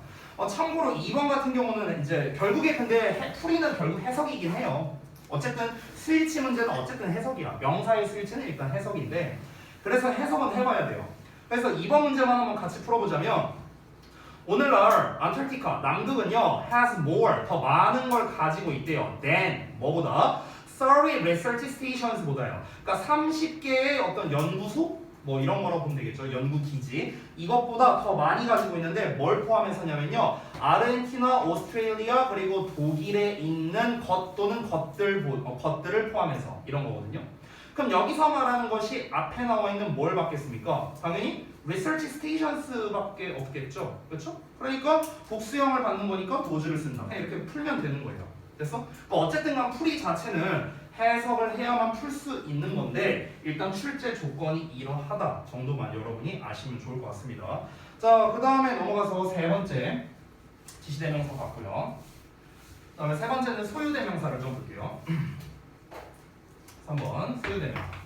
참고로 2번 같은 경우는 이제 결국에 근데 풀이는 결국 해석이긴 해요. 어쨌든 수일치 문제는 어쨌든 해석이야. 명사의 수일치는 일단 해석인데 그래서 해석은 해봐야 돼요. 그래서 2번 문제만 한번 같이 풀어보자면 오늘날 안타르티카 남극은요 has more 더 많은 걸 가지고 있대요 than 뭐보다 30 research stations보다요. 그러니까 30개의 어떤 연구소 뭐 이런 거라고 보면 되겠죠. 연구 기지 이것보다 더 많이 가지고 있는데 뭘 포함해서냐면요 아르헨티나, 오스트레일리아 그리고 독일에 있는 것 또는 것들을 포함해서 이런 거거든요. 그럼 여기서 말하는 것이 앞에 나와 있는 뭘 받겠습니까? 당연히 research stations밖에 없겠죠. 그렇죠? 그러니까 복수형을 받는 거니까 does를 쓴다. 이렇게 풀면 되는 거예요. 됐어? 어쨌든 간 풀이 자체는 해석을 해야만 풀 수 있는 건데 일단 출제 조건이 이러하다 정도만 여러분이 아시면 좋을 것 같습니다. 자, 그 다음에 넘어가서 세 번째 지시대명사 봤고요. 그 다음에 세 번째는 소유대명사를 좀 볼게요. 3번 소유대명사.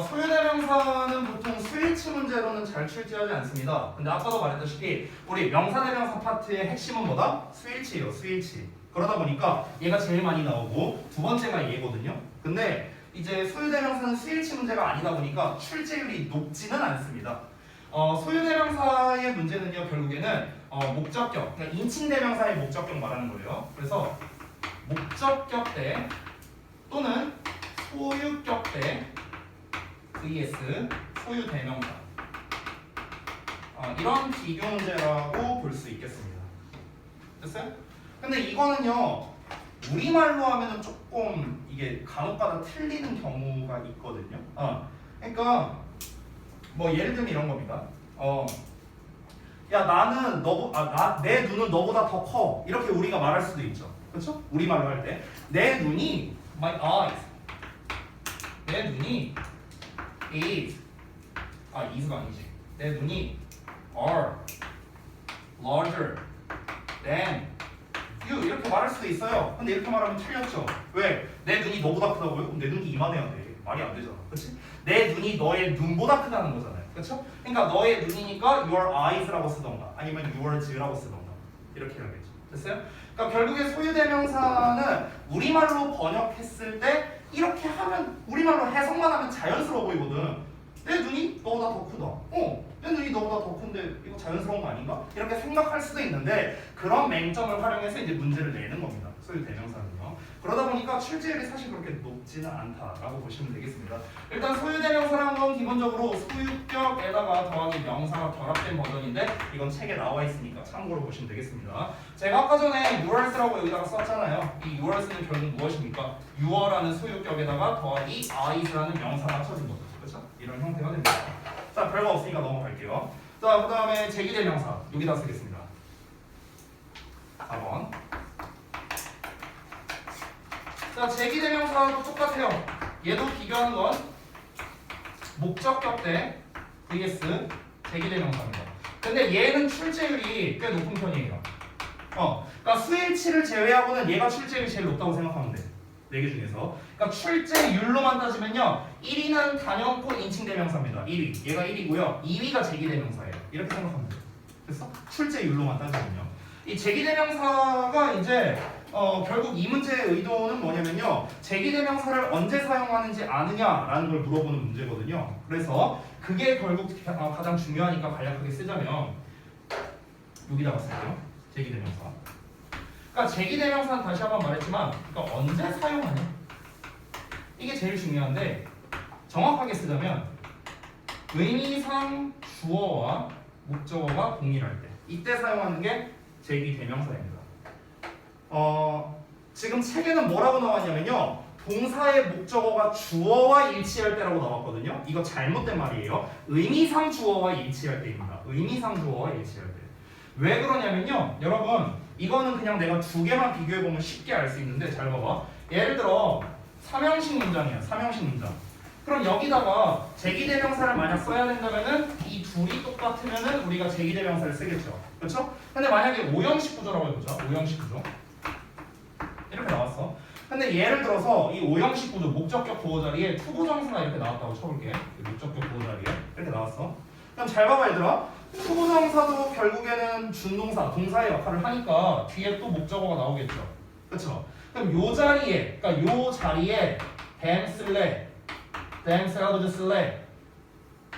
소유대명사는 보통 스위치 문제로는 잘 출제하지 않습니다. 근데 아까도 말했다시피 우리 명사대명사 파트의 핵심은 뭐다? 스위치예요. 스위치. 그러다 보니까 얘가 제일 많이 나오고 두 번째가 얘거든요. 근데 이제 소유대명사는 스위치 문제가 아니다 보니까 출제율이 높지는 않습니다. 소유대명사의 문제는요 결국에는 목적격, 그러니까 인칭대명사의 목적격 말하는 거예요. 그래서 목적격 대 또는 소유격 대 vs 소유대명사 이런 비교 문제라고 볼 수 있겠습니다. 됐어요? 근데 이거는요 우리말로 하면은 조금 이게 간혹가다 틀리는 경우가 있거든요. 그러니까 뭐 예를 들면 이런 겁니다. 야 나는 내 눈은 너보다 더 커. 이렇게 우리가 말할 수도 있죠. 그렇죠? 우리말로 할 때 내 눈이 my eyes. 내 눈이 is가 아니지. 내 눈이 are larger than you 이렇게 말할 수도 있어요. 근데 이렇게 말하면 틀렸죠. 왜? 내 눈이 너보다 크다고요? 그럼 내 눈이 이만해야 돼. 말이 안 되잖아. 그렇지? 내 눈이 너의 눈보다 크다는 거잖아요. 그렇죠? 그러니까 너의 눈이니까 your eyes라고 쓰던가 아니면 your's라고 쓰던가 이렇게 해야겠죠. 됐어요? 그러니까 결국에 소유대명사는 우리말로 번역했을 때 이렇게 하면 우리말로 해석만 하면 자연스러워 보이거든. 내 눈이 너보다 더 크다. 내 눈이 너보다 더 큰데 이거 자연스러운 거 아닌가? 이렇게 생각할 수도 있는데 그런 맹점을 활용해서 이제 문제를 내는 겁니다. 소유대명사는요. 그러다 보니까 출제율이 사실 그렇게 높지는 않다라고 보시면 되겠습니다. 일단 소유대명사라는 건 기본적으로 소유격에다가 더하기 명사가 결합된 버전인데 이건 책에 나와 있으니까 참고로 보시면 되겠습니다. 제가 아까 전에 your's라고 여기다가 썼잖아요. 이 your's는 결국 무엇입니까? your라는 소유격에다가 더하기 is라는 명사가 합쳐진 거죠. 그렇죠? 이런 형태가 됩니다. 자, 별거 없으니까 넘어갈게요. 자, 그 다음에 제기대명사 여기다 쓰겠습니다. 4번. 자, 제기대명사도 똑같아요. 얘도 비교하는 건 목적격 대 vs 제기대명사입니다. 근데 얘는 출제율이 꽤 높은 편이에요. 그러니까 스위치를 제외하고는 얘가 출제율이 제일 높다고 생각하면 돼. 4개 중에서. 그러니까 출제율로만 따지면요. 1위는 단연코 인칭대명사입니다. 1위. 얘가 1위고요. 2위가 제기대명사예요. 이렇게 생각하면 돼요. 됐어? 출제율로만 따지면요. 이 제기대명사가 이제 결국 이 문제의 의도는 뭐냐면요. 제기대명사를 언제 사용하는지 아느냐라는 걸 물어보는 문제거든요. 그래서 그게 결국 가장 중요하니까 간략하게 쓰자면 여기다가 쓸게요. 제기대명사. 그러니까 제기대명사는 다시 한번 말했지만 그러니까 언제 사용하냐? 이게 제일 중요한데 정확하게 쓰자면 의미상 주어와 목적어가 동일할 때 이때 사용하는 게 제기대명사입니다. 지금 책에는 뭐라고 나왔냐면요. 동사의 목적어가 주어와 일치할 때라고 나왔거든요. 이거 잘못된 말이에요. 의미상 주어와 일치할 때입니다. 의미상 주어와 일치할 때. 왜 그러냐면요. 여러분 이거는 그냥 내가 두 개만 비교해보면 쉽게 알 수 있는데 잘 봐봐. 예를 들어 삼형식 문장이야. 삼형식 문장. 그럼 여기다가 제기대명사를 만약 써야 된다면은 이 둘이 똑같으면은 우리가 제기대명사를 쓰겠죠. 그렇죠? 근데 만약에 오형식 구조라고 해보자. 오형식 구조. 이렇게 나왔어. 근데 예를 들어서 이 오형식 구조 목적격 보호 자리에 투부정사가 이렇게 나왔다고 쳐볼게. 목적격 보호 자리에 이렇게 나왔어. 그럼 잘 봐봐 얘들아. 투부정사도 결국에는 준동사, 동사의 역할을 하니까 뒤에 또 목적어가 나오겠죠. 그렇죠? 그럼 요 자리에, 그러니까 요 자리에 them 쓸래, them salad 쓸래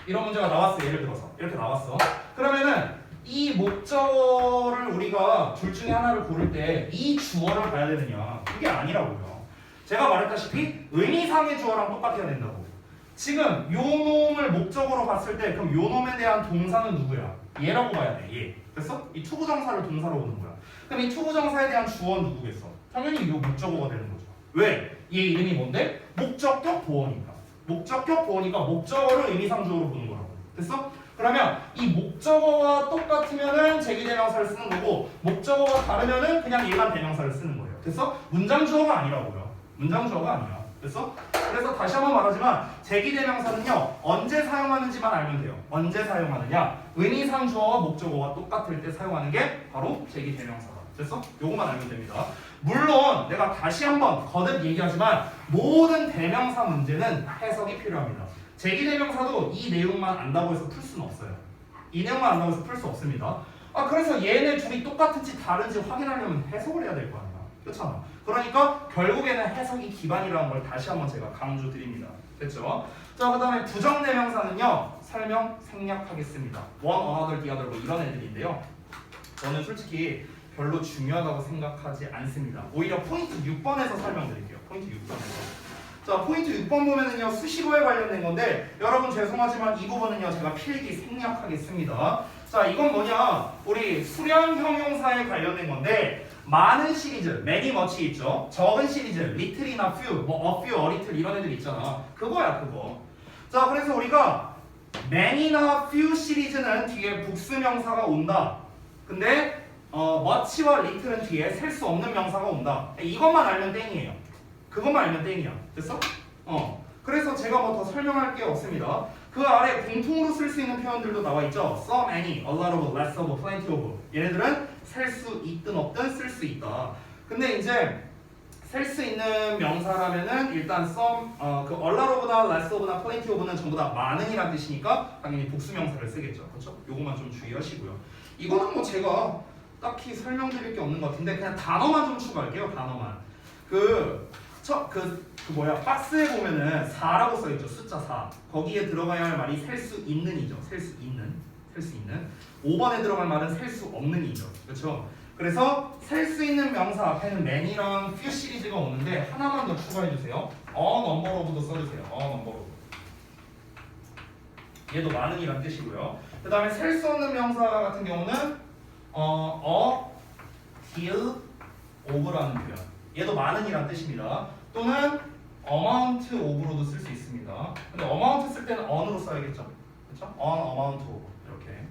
이런 문제가 나왔어. 예를 들어서 이렇게 나왔어. 그러면은 이 목적어를 우리가 둘 중에 하나를 고를 때 이 주어를 봐야 되느냐? 그게 아니라고요. 제가 말했다시피 의미상의 주어랑 똑같아야 된다고. 지금 요 놈을 목적으로 봤을 때 그럼 요 놈에 대한 동사는 누구야? 얘라고 봐야 돼. 얘. 됐어? 이 투부정사를 동사로 보는 거야. 그럼 이 투부정사에 대한 주어는 누구겠어? 당연히 요 목적어가 되는 거죠. 왜? 얘 이름이 뭔데? 목적격 보어니까. 목적격 보어니까 목적어를 의미상 주어로 보는 거라고. 됐어? 그러면 이 목적어와 똑같으면은 제기대명사를 쓰는 거고 목적어가 다르면은 그냥 일반 대명사를 쓰는 거예요. 됐어? 문장 주어가 아니라고요. 문장 주어가 아니야. 됐어? 그래서 다시 한번 말하지만 제기대명사는요 언제 사용하는지만 알면 돼요. 언제 사용하느냐? 의미상 주어와 목적어가 똑같을 때 사용하는 게 바로 제기대명사다. 됐어? 요거만 알면 됩니다. 물론 내가 다시 한번 거듭 얘기하지만 모든 대명사 문제는 해석이 필요합니다. 제기대명사도 이 내용만 안다고 해서 풀 수는 없어요. 이 내용만 안다고 해서 풀 수 없습니다. 그래서 얘네 둘이 똑같은지 다른지 확인하려면 해석을 해야 될 거 아니야. 그렇잖아. 그러니까 결국에는 해석이 기반이라는 걸 다시 한번 제가 강조 드립니다. 됐죠? 자, 그 다음에 부정대명사는요 설명 생략하겠습니다. one, another, the other 뭐 이런 애들인데요. 저는 솔직히 별로 중요하다고 생각하지 않습니다. 오히려 포인트 6번에서 설명드릴게요. 포인트 6번에서. 자, 포인트 6번 보면은요 수식어에 관련된 건데 여러분 죄송하지만 이 부분은요 제가 필기 생략하겠습니다. 자, 이건 뭐냐? 우리 수량 형용사에 관련된 건데 많은 시리즈, many, much 있죠. 적은 시리즈, little이나 few, 뭐 a few, a little 이런 애들 있잖아. 그거야 그거. 자, 그래서 우리가 many나 few 시리즈는 뒤에 복수명사가 온다. 근데 much와 little은 뒤에 셀 수 없는 명사가 온다. 이것만 알면 땡이에요. 그것만 알면 땡이야. 됐어? 그래서 제가 뭐 더 설명할 게 없습니다. 그 아래 공통으로 쓸 수 있는 표현들도 나와 있죠. some, any, a lot of, less of, plenty of. 얘네들은 셀 수 있든 없든 쓸 수 있다. 근데 이제 셀 수 있는 명사라면은 일단 some, 그 a lot of나 less of나 plenty of는 전부 다 많은이란 뜻이니까 당연히 복수 명사를 쓰겠죠. 그렇죠? 요것만 좀 주의하시고요. 이거는 뭐 제가 딱히 설명드릴 게 없는 것 같은데 그냥 단어만 좀 추가할게요. 단어만. 박스에 보면은 4라고 써있죠. 숫자 4. 거기에 들어가야 할 말이 셀 수 있는이죠. 셀 수 있는. 5번에 들어갈 말은 셀 수 없는이죠. 그렇죠? 그래서 셀 수 있는 명사 앞에는 many랑 few 시리즈가 오는데 하나만 더 추가해주세요. a number of도 써주세요. a number of. 얘도 많은이란 뜻이고요. 그 다음에 셀 수 없는 명사 같은 경우는 a deal of라는 표현. 얘도 많은이란 뜻입니다. 또는 amount of로도 쓸 수 있습니다. 근데 amount 쓸 때는 on으로 써야겠죠. 그렇죠? on amount of 이렇게.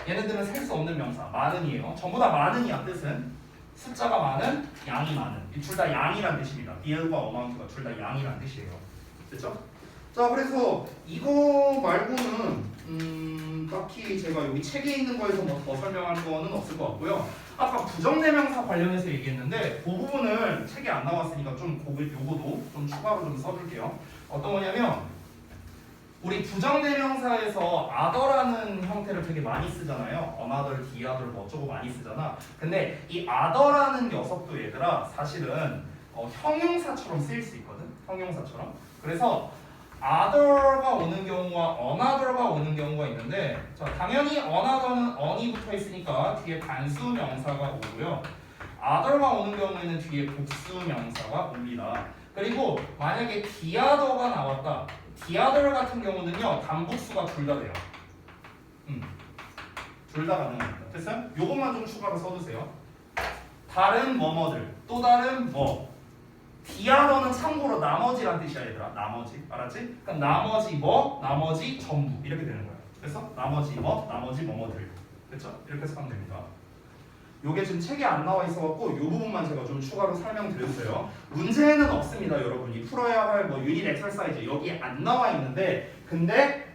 얘네들은 셀 수 없는 명사, 많은이에요. 전부 다 많은이야 뜻은. 숫자가 많은, 양이 많은. 둘 다 양이란 뜻입니다. deal과 amount가 둘 다 양이란 뜻이에요. 됐죠? 자, 그래서 이거 말고는 딱히 제가 여기 책에 있는 거에서 뭐 더 설명할 거는 없을 것 같고요. 아까 부정대명사 관련해서 얘기했는데 그 부분을 책에 안 나왔으니까 좀 요거도 좀 추가로 좀 써줄게요. 어떤 거냐면 우리 부정대명사에서 other라는 형태를 되게 많이 쓰잖아요. another, the other 뭐 어쩌고 많이 쓰잖아. 근데 이 other라는 녀석도 얘들아 사실은 형용사처럼 쓰일 수 있거든. 형용사처럼. 그래서 other가 오는 경우와 another가 오는 경우가 있는데 자, 당연히 another는 on이 붙어 있으니까 뒤에 단수 명사가 오고요. other가 오는 경우에는 뒤에 복수 명사가 옵니다. 그리고 만약에 the other가 나왔다. the other 같은 경우는요. 단복수가 둘 다 돼요. 둘 다 가능합니다. 됐어요? 요것만 좀 추가로 써두세요. 다른 뭐뭐들 또 다른 뭐 the other는 참고로 나머지란 뜻이야 얘들아. 나머지 알았지? 그러니까 나머지 뭐, 나머지 전부 이렇게 되는 거야. 그래서 나머지 뭐, 나머지 뭐뭐들 됐죠? 이렇게 해서 하면 됩니다. 요게 지금 책에 안 나와 있어갖고 요 부분만 제가 좀 추가로 설명드렸어요. 문제는 없습니다 여러분이 풀어야 할 뭐 유닛 엑설사이즈 여기에 안 나와 있는데 근데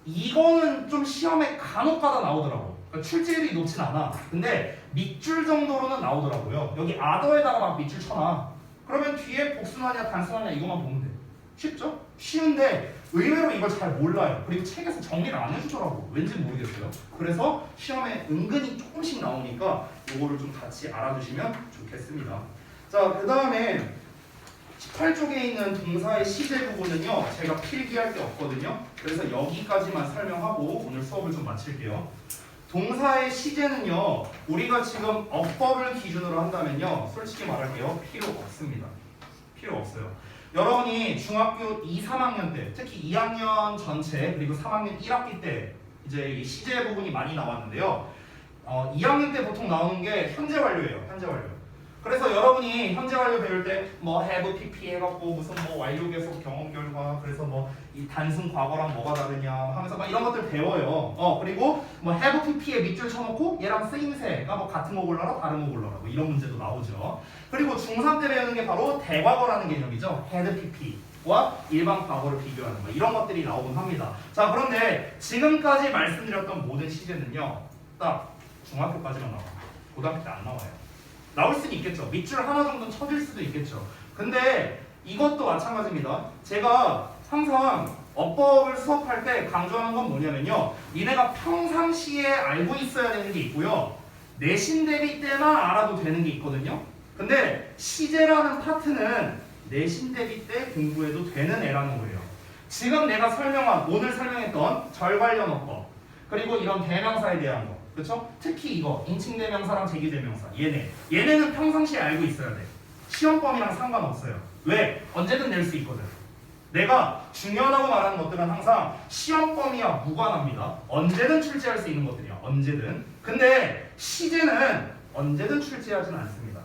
이거는 좀 시험에 간혹가다 나오더라고. 그러니까 출제율이 높진 않아. 근데 밑줄 정도로는 나오더라고요. 여기 other에다가 막 밑줄 쳐놔. 그러면 뒤에 복수하냐 단수하냐 이것만 보면 돼. 쉽죠? 쉬운데 의외로 이걸 잘 몰라요. 그리고 책에서 정리를 안 해주더라고. 왠지 모르겠어요. 그래서 시험에 은근히 조금씩 나오니까 이거를 좀 같이 알아두시면 좋겠습니다. 자, 그 다음에 18쪽에 있는 동사의 시제 부분은요. 제가 필기할 게 없거든요. 그래서 여기까지만 설명하고 오늘 수업을 좀 마칠게요. 동사의 시제는요. 우리가 지금 어법을 기준으로 한다면요. 솔직히 말할게요. 필요 없습니다. 필요 없어요. 여러분이 중학교 2, 3학년 때 특히 2학년 전체 그리고 3학년 1학기 때 이제 이 시제 부분이 많이 나왔는데요. 2학년 때 보통 나오는 게 현재 완료예요. 현재 완료. 그래서 여러분이 현재 완료 배울 때 뭐 have pp 해갖고 무슨 뭐 완료 계속 경험 결과 그래서 뭐 이 단순 과거랑 뭐가 다르냐 하면서 막 이런 것들 배워요. 그리고 뭐 have pp에 밑줄 쳐놓고 얘랑 쓰임새가 뭐 같은 거 골라라 다른 거 골라라 뭐 이런 문제도 나오죠. 그리고 중3 때 배우는 게 바로 대과거라는 개념이죠. had pp와 일반 과거를 비교하는 거 이런 것들이 나오곤 합니다. 자 그런데 지금까지 말씀드렸던 모든 시제는요 딱 중학교까지만 나와요. 고등학교 때 안 나와요. 나올 수는 있겠죠. 밑줄 하나 정도는 쳐질 수도 있겠죠. 근데 이것도 마찬가지입니다. 제가 항상 어법을 수업할 때 강조하는 건 뭐냐면요. 니네가 평상시에 알고 있어야 되는 게 있고요. 내신 대비 때만 알아도 되는 게 있거든요. 근데 시제라는 파트는 내신 대비 때 공부해도 되는 애라는 거예요. 지금 내가 오늘 설명했던 절 관련 어법 그리고 이런 대명사에 대한 거 그렇죠? 특히 이거 인칭대명사랑 제기대명사 얘네는 평상시에 알고 있어야 돼. 시험 범위랑 상관없어요. 왜? 언제든 낼 수 있거든. 내가 중요하다고 말하는 것들은 항상 시험 범위와 무관합니다. 언제든 출제할 수 있는 것들이야. 언제든. 근데 시제는 언제든 출제하지는 않습니다.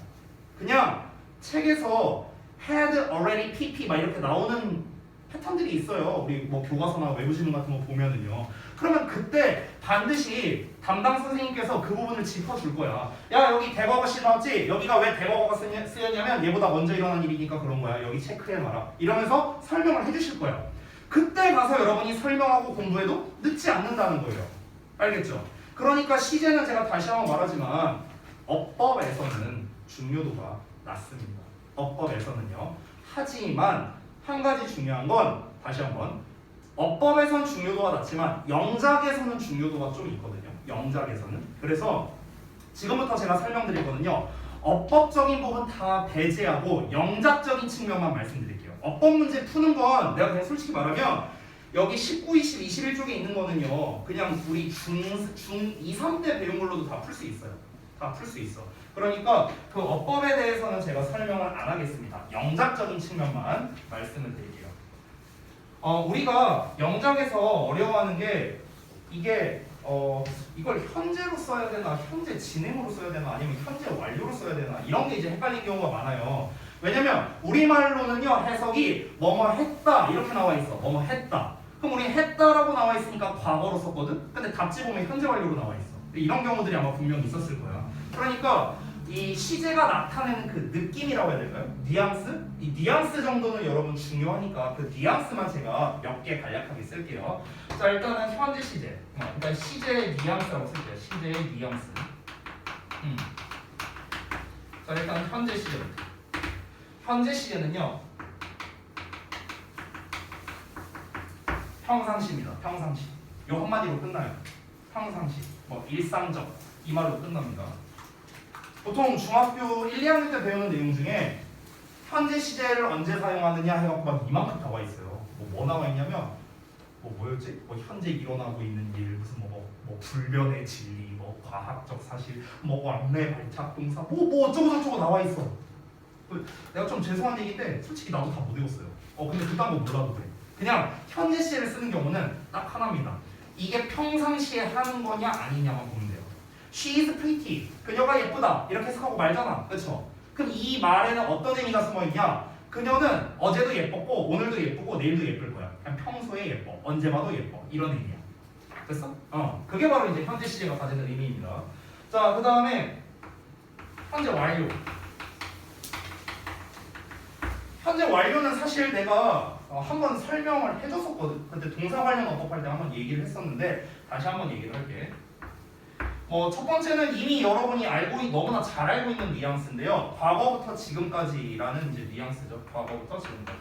그냥 책에서 had already pp 막 이렇게 나오는 패턴들이 있어요. 우리 뭐 교과서나 외부지문 같은 거 보면은요. 그러면 그때 반드시 담당 선생님께서 그 부분을 짚어줄 거야. 야 여기 대과거시 나왔지? 여기가 왜 대과거가 쓰였냐면 얘보다 먼저 일어난 일이니까 그런 거야. 여기 체크해놔라. 이러면서 설명을 해주실 거야. 그때 가서 여러분이 설명하고 공부해도 늦지 않는다는 거예요. 알겠죠? 그러니까 시제는 제가 다시 한번 말하지만 어법에서는 중요도가 낮습니다. 어법에서는요. 하지만 한 가지 중요한 건 다시 한번 어법에선 중요도가 낮지만 영작에서는 중요도가 좀 있거든요. 영작에서는. 그래서 지금부터 제가 설명드리거든요. 어법적인 부분 다 배제하고 영작적인 측면만 말씀드릴게요. 어법 문제 푸는 건 내가 그냥 솔직히 말하면 여기 19, 20, 21쪽에 있는 거는요. 그냥 우리 중2, 3 때 배운 걸로도 다 풀 수 있어요. 다 풀 수 있어. 그러니까 그 어법에 대해서는 제가 설명을 안 하겠습니다. 영작적인 측면만 말씀을 드릴게요. 우리가 영작에서 어려워하는 게 이게 이걸 현재로 써야 되나 현재 진행으로 써야 되나 아니면 현재 완료로 써야 되나 이런 게 이제 헷갈리는 경우가 많아요. 왜냐면 우리말로는요 해석이 뭐뭐 했다 이렇게 나와 있어. 뭐뭐 했다. 그럼 우리 했다라고 나와 있으니까 과거로 썼거든. 근데 답지 보면 현재 완료로 나와 있어. 이런 경우들이 아마 분명히 있었을 거야. 그러니까 이 시제가 나타내는 그 느낌이라고 해야 될까요? 뉘앙스? 이 뉘앙스 정도는 여러분 중요하니까 그 뉘앙스만 제가 몇 개 간략하게 쓸게요. 자 일단은 현재 시제. 일단 시제의 뉘앙스라고 쓸게요. 시제의 뉘앙스. 자 일단 현재 시제부터. 현재 시제는요. 평상시입니다. 평상시. 요 한마디로 끝나요. 평상시. 뭐 일상적. 이 말로 끝납니다. 보통 중학교 1, 2학년 때 배우는 내용 중에 현재 시제를 언제 사용하느냐 해갖고 막 이만큼 나와 있어요. 뭐 나와 있냐면 뭐였지? 뭐 현재 일어나고 있는 일 무슨 뭐 불변의 진리, 뭐 과학적 사실, 뭐 왕래 발작 동사, 뭐 어쩌고 저쩌고 나와 있어. 내가 좀 죄송한 얘기인데 솔직히 나도 다 못 읽었어요. 근데 그딴 거 몰라도 돼. 그냥 현재 시제를 쓰는 경우는 딱 하나입니다. 이게 평상시에 하는 거냐 아니냐만 보면 돼요. She is pretty. 그녀가 예쁘다. 이렇게 해석하고 말잖아. 그렇죠? 그럼 이 말에는 어떤 의미가 숨어있냐? 그녀는 어제도 예뻤고 오늘도 예쁘고 내일도 예쁠 거야. 그냥 평소에 예뻐. 언제 봐도 예뻐. 이런 의미야. 됐어? 그게 바로 이제 현재 시제가 가지는 의미입니다. 자, 그 다음에 현재 완료. 현재 완료는 사실 내가 한번 설명을 해줬었거든. 그때 동사 관련 어법할 때 한번 얘기를 했었는데 다시 한번 얘기를 할게. 첫 번째는 이미 여러분이 너무나 잘 알고 있는 뉘앙스인데요. 과거부터 지금까지라는 이제 뉘앙스죠. 과거부터 지금까지.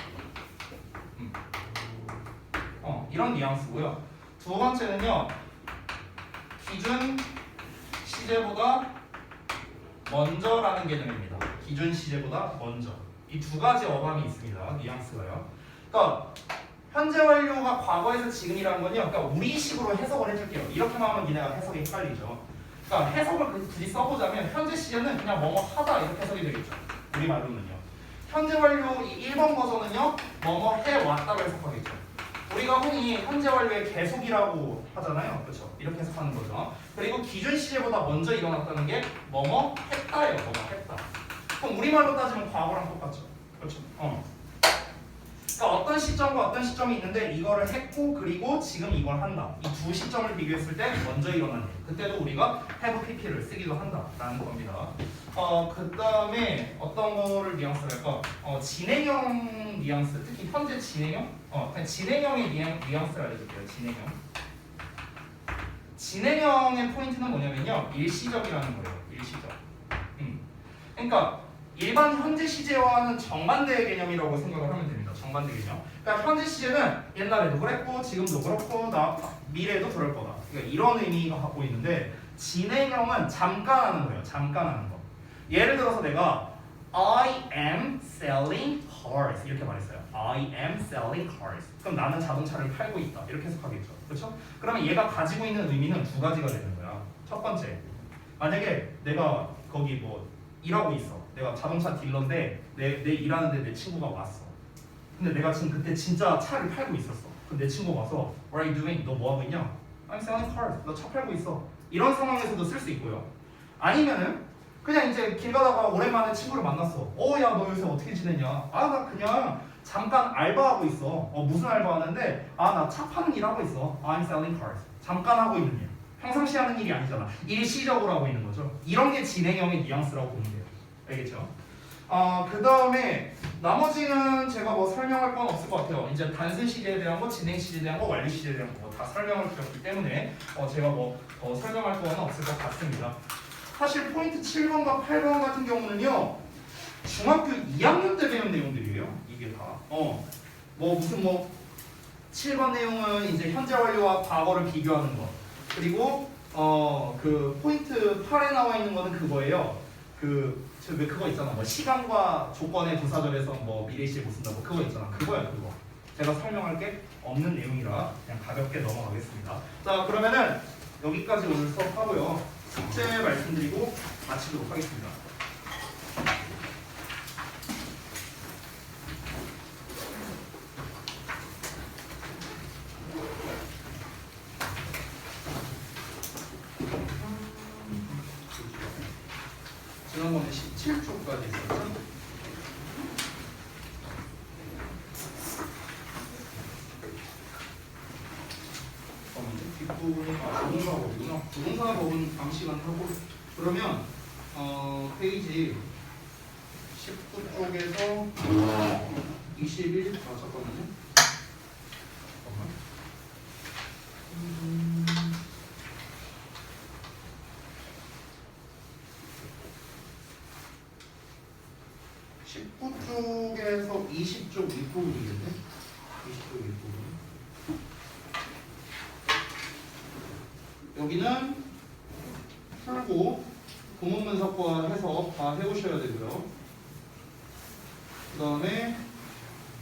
이런 뉘앙스고요. 두 번째는요. 기준 시제보다 먼저라는 개념입니다. 기준 시제보다 먼저. 이 두 가지 어감이 있습니다. 뉘앙스가요. 그러니까 현재 완료가 과거에서 지금이라는 건요. 그러니까 우리식으로 해석을 해줄게요. 이렇게만 하면 니네가 해석이 헷갈리죠. 그러니까 해석을 굳이 써보자면 현재 시제는 그냥 뭐뭐 하다 이렇게 해석이 되겠죠. 우리말로는요. 현재 완료 이 1번 버전은요. 뭐뭐 해왔다고 해석하겠죠. 우리가 흔히 현재 완료의 계속이라고 하잖아요. 그렇죠? 이렇게 해석하는 거죠. 그리고 기준 시제보다 먼저 일어났다는 게 뭐뭐 했다예요. 뭐뭐 했다. 그럼 우리말로 따지면 과거랑 똑같죠. 그렇죠? 그러니까 어떤 시점과 어떤 시점이 있는데 이거를 했고 그리고 지금 이걸 한다. 이 두 시점을 비교했을 때 먼저 일어난 일. 그때도 우리가 have pp를 쓰기도 한다라는 겁니다. 그 다음에 어떤 거를 뉘앙스를 할까? 진행형 뉘앙스, 특히 현재 진행형? 그냥 진행형의 뉘앙스를 알려줄게요. 진행형의 포인트는 뭐냐면요. 일시적이라는 거예요. 일시적. 그러니까 일반 현재 시제와는 정반대의 개념이라고 생각을 하면 됩니다. 정반대 개념. 그러니까 현재 시제는 옛날에도 그랬고 지금도 그렇고 미래에도 그럴 거다. 그러니까 이런 의미가 갖고 있는데 진행형은 잠깐 하는 거예요. 잠깐 하는 거. 예를 들어서 내가 I am selling cars 이렇게 말했어요. I am selling cars. 그럼 나는 자동차를 팔고 있다. 이렇게 해석하겠죠. 그렇죠? 그러면 얘가 가지고 있는 의미는 두 가지가 되는 거야. 첫 번째, 만약에 내가 거기 뭐 일하고 있어. 내가 자동차 딜러인데 내 일하는데 내 친구가 왔어. 근데 내가 지금 그때 진짜 차를 팔고 있었어. 그럼 내 친구가 와서 What are you doing? 너 뭐 하고 있냐? I'm selling cars. 너 차 팔고 있어. 이런 상황에서도 쓸 수 있고요. 아니면은 그냥 이제 길 가다가 오랜만에 친구를 만났어. 야 너 요새 어떻게 지내냐? 나 그냥 잠깐 알바하고 있어. 무슨 알바 하는데 나 차 파는 일 하고 있어. I'm selling cars. 잠깐 하고 있는 일. 평상시 하는 일이 아니잖아. 일시적으로 하고 있는 거죠. 이런 게 진행형의 뉘앙스라고 보면 돼요. 알겠죠? 그 다음에 나머지는 제가 뭐 설명할 건 없을 것 같아요. 이제 단순 시제에 대한 거, 진행 시제에 대한 거, 완료 시제에 대한 거 다 설명을 드렸기 때문에 제가 뭐 설명할 건 없을 것 같습니다. 사실 포인트 7번과 8번 같은 경우는요 중학교 2학년 때 배운 내용들이에요. 이게 다. 무슨 7번 내용은 이제 현재 완료와 과거를 비교하는 거. 그리고 그 포인트 8에 나와 있는 거는 그거예요. 그거 있잖아. 뭐 시간과 조건의 부사절에서 뭐 미래시에 못 쓴다. 뭐 그거 있잖아. 그거야 그거. 제가 설명할 게 없는 내용이라 그냥 가볍게 넘어가겠습니다. 자 그러면은 여기까지 오늘 수업하고요. 숙제 말씀드리고 마치도록 하겠습니다. 지난번에 17초까지 있었죠? 뒷부분이 부동사법이구나. 부동사법은 다음 시간에 하고 그러면 페이지 19쪽에서 21 잠깐만요. 잠깐만. 19쪽에서 20쪽 윗부분이겠네? 20쪽 윗부분. 여기는 풀고 구문 분석과 해석 다 해오셔야 되고요. 그 다음에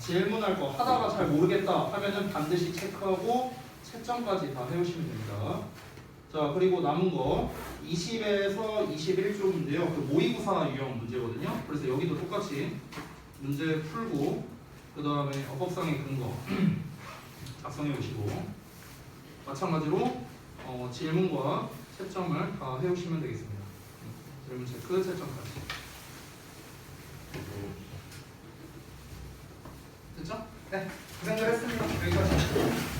질문할 거 하다가 잘 모르겠다 하면은 반드시 체크하고 채점까지 다 해오시면 됩니다. 자 그리고 남은 거 20에서 21쪽인데요. 그 모의고사 유형 문제거든요. 그래서 여기도 똑같이 문제 풀고 그 다음에 어법상의 근거 작성해 오시고 마찬가지로 질문과 채점을 다 해오시면 되겠습니다. 질문 체크, 채점까지. 됐죠? 네, 고생들 했습니다. 여기까지.